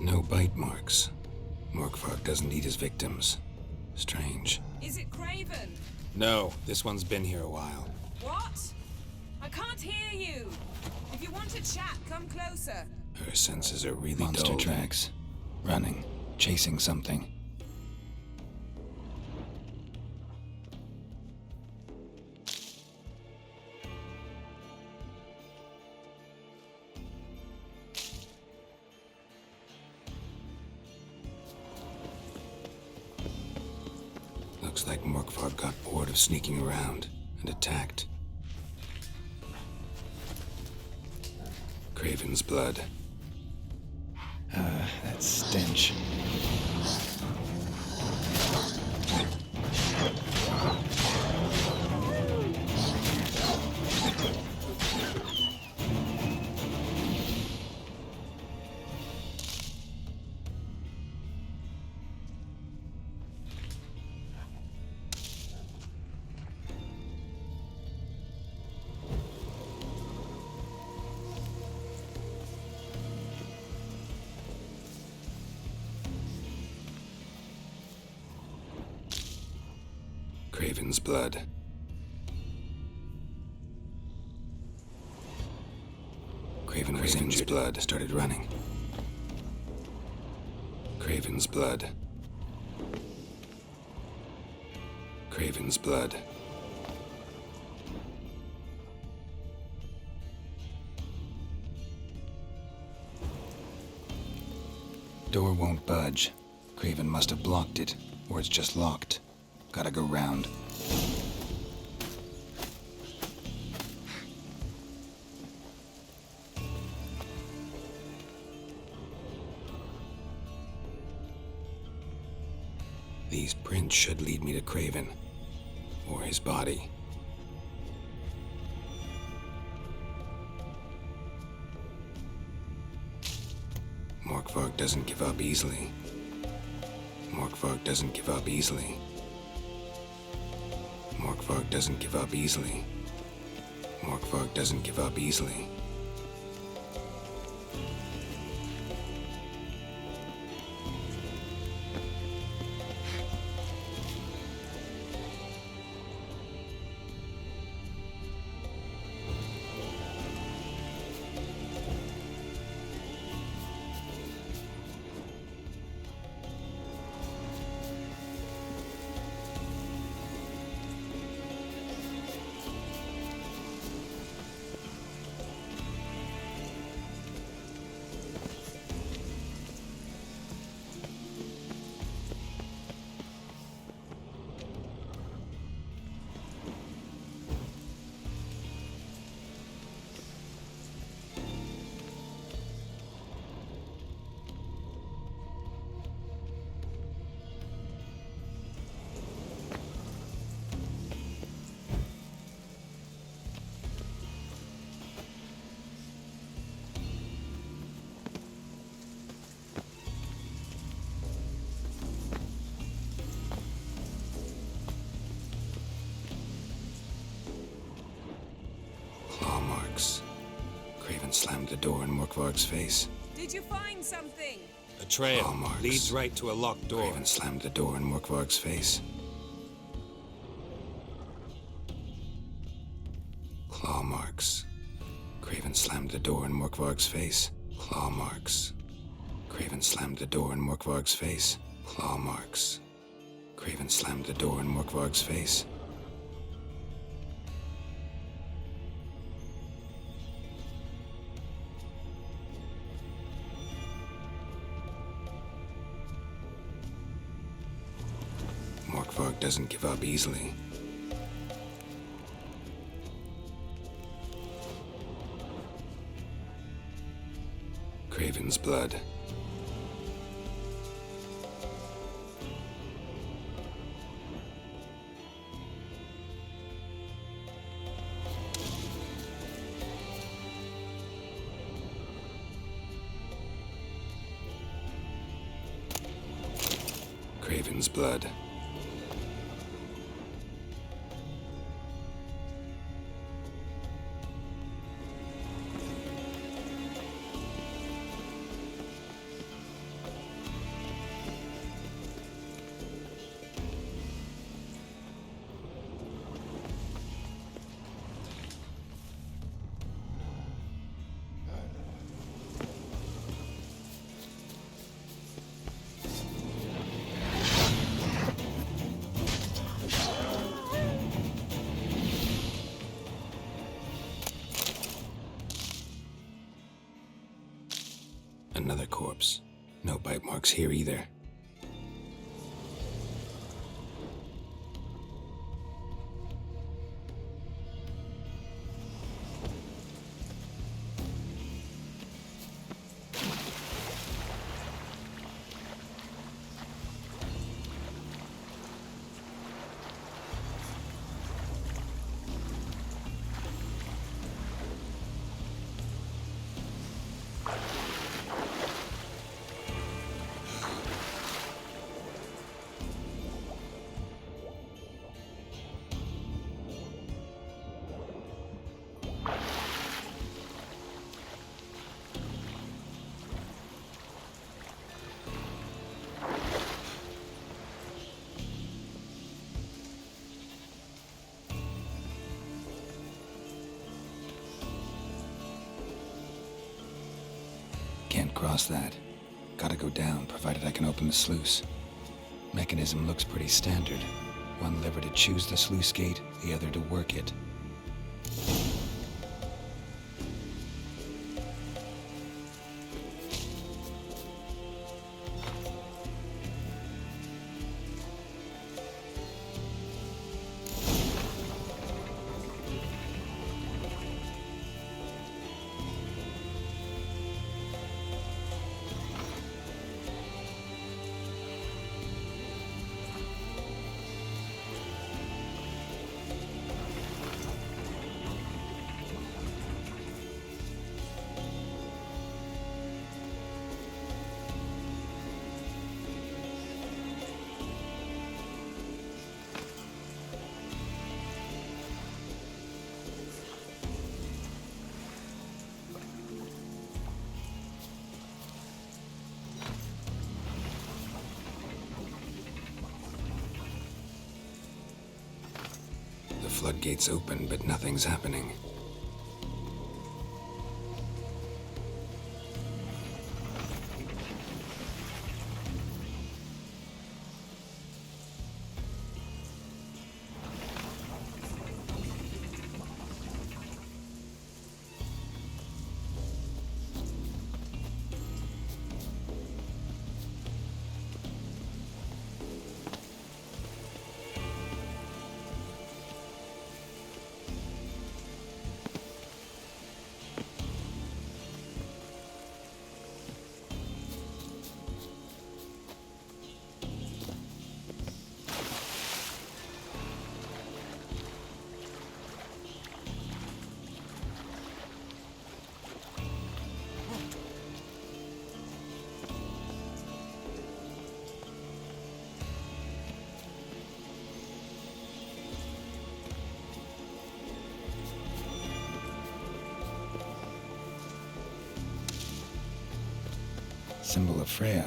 No bite marks. Morkvark doesn't eat his victims. Strange. Is it Craven? No, this one's been here a while. What? I can't hear you. If you want to chat, come closer. Her senses are really Monster dulled. Tracks. Running. Chasing something. Looks like Morkvark got bored of sneaking around and attacked. Craven's blood. That stench. Craven's blood. Craven was injured. Blood started running. Craven's blood. Craven's blood. Door won't budge. Craven must have blocked it, or it's just locked. Gotta go round. These prints should lead me to Craven, or his body. Morkvark doesn't give up easily. Morkvark doesn't give up easily. Morkvark doesn't give up easily. Morkvark doesn't give up easily. Craven slammed the door in Morkvarg's face. Did you find something? A trail Claw marks. leads right to a locked door. Craven slammed the door in Morkvarg's face. Claw marks. Craven slammed the door in Morkvarg's face. Claw marks. Craven slammed the door in Morkvarg's face. Claw marks. Craven slammed the door in Morkvarg's face. Morkvarg doesn't give up easily. Craven's blood. Craven's blood. Another corpse. No bite marks here either. Can't cross that. Gotta go down, provided I can open the sluice. Mechanism looks pretty standard. One lever to choose the sluice gate, the other to work it. The floodgates open, but nothing's happening. Symbol of Freya.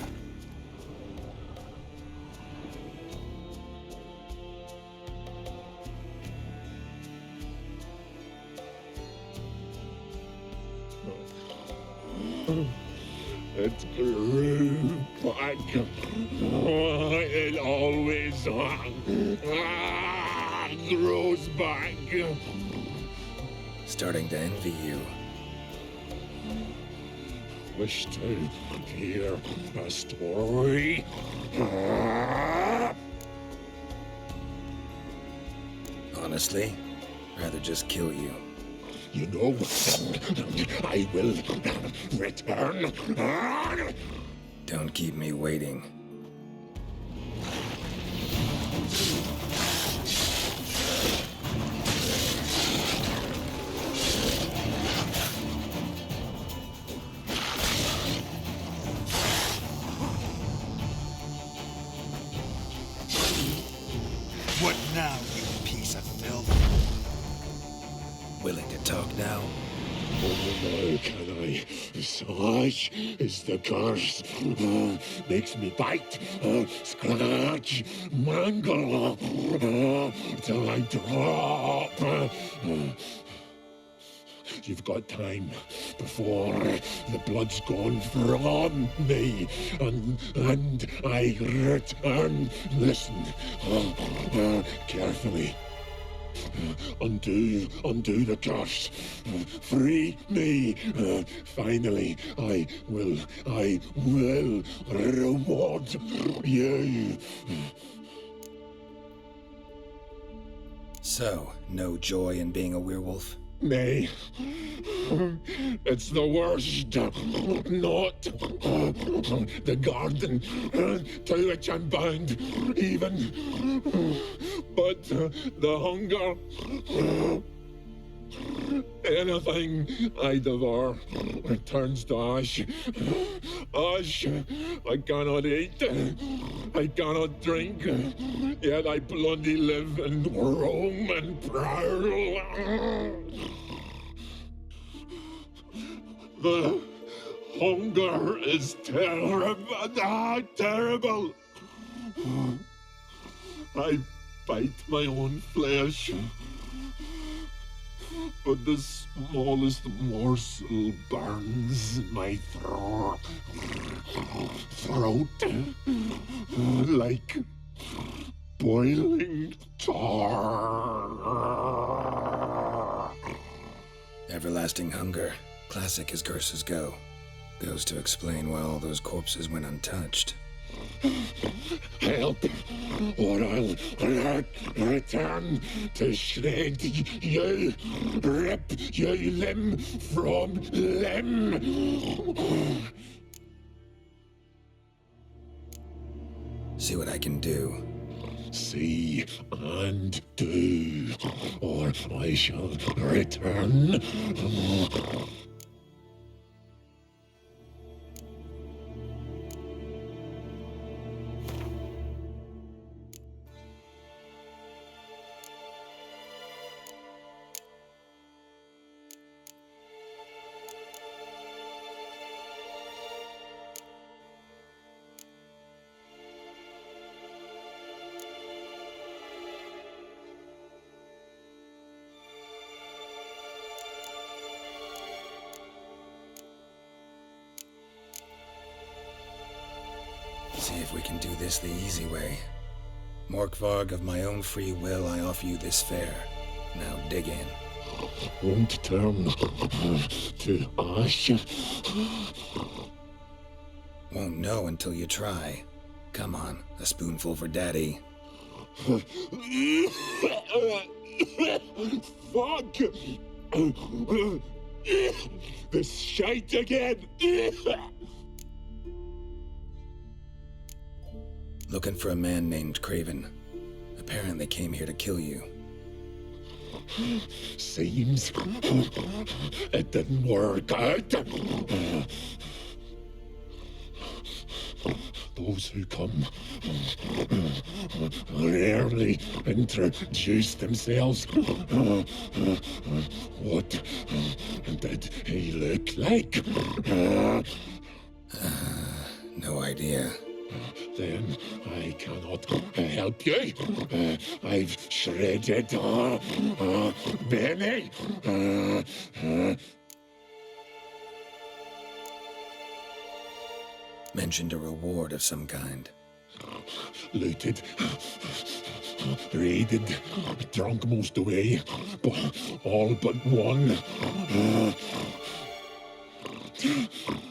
It grew back. It always grows back. Starting to envy you. Wish to hear a story. Honestly, rather just kill you. You know, I will return. Don't keep me waiting. What now, you piece of filth? Willing to talk now? Oh, can I? Such is the curse. Makes me bite, scratch, mangle, till I drop. You've got time before the blood's gone from me, and I return. Listen, carefully. Undo the curse. Free me. Finally, I will reward you. So, no joy in being a werewolf? Nay, it's the worst. Not the garden to which I'm bound, even, but the hunger. Anything I devour turns to ash. Ash, I cannot eat, I cannot drink, yet I bloody live and roam and prowl. The hunger is terrible, terrible. I bite my own flesh, but the smallest morsel burns in my throat like boiling tar. Everlasting hunger. Classic as curses go. Goes to explain why all those corpses went untouched. Help, or I'll return to shred you, rip you limb from limb. See what I can do. See and do, or I shall return. See if we can do this the easy way. Morkvarg, of my own free will, I offer you this fare. Now dig in. Won't turn to ash. Won't know until you try. Come on, a spoonful for Daddy. Fuck! This shite again! Looking for a man named Craven. Apparently came here to kill you. Seems it didn't work out. Those who come rarely introduce themselves. What did he look like? No idea. Then I cannot help you. I've shredded many. Mentioned a reward of some kind. Looted, raided, drunk most away, all but one.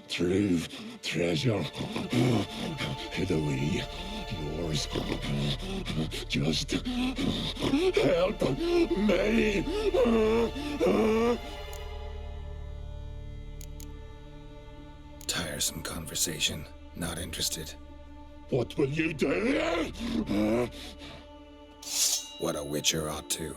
True treasure hid away. Yours. Just help me. Tiresome conversation. Not interested. What will you do? What a witcher ought to.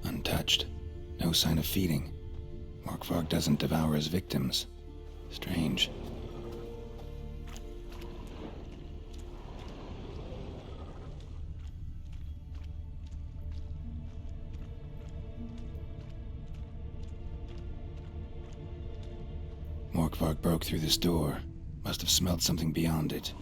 Untouched. No sign of feeding. Morkvarg doesn't devour his victims. Strange. Morkvarg broke through this door. Must have smelled something beyond it.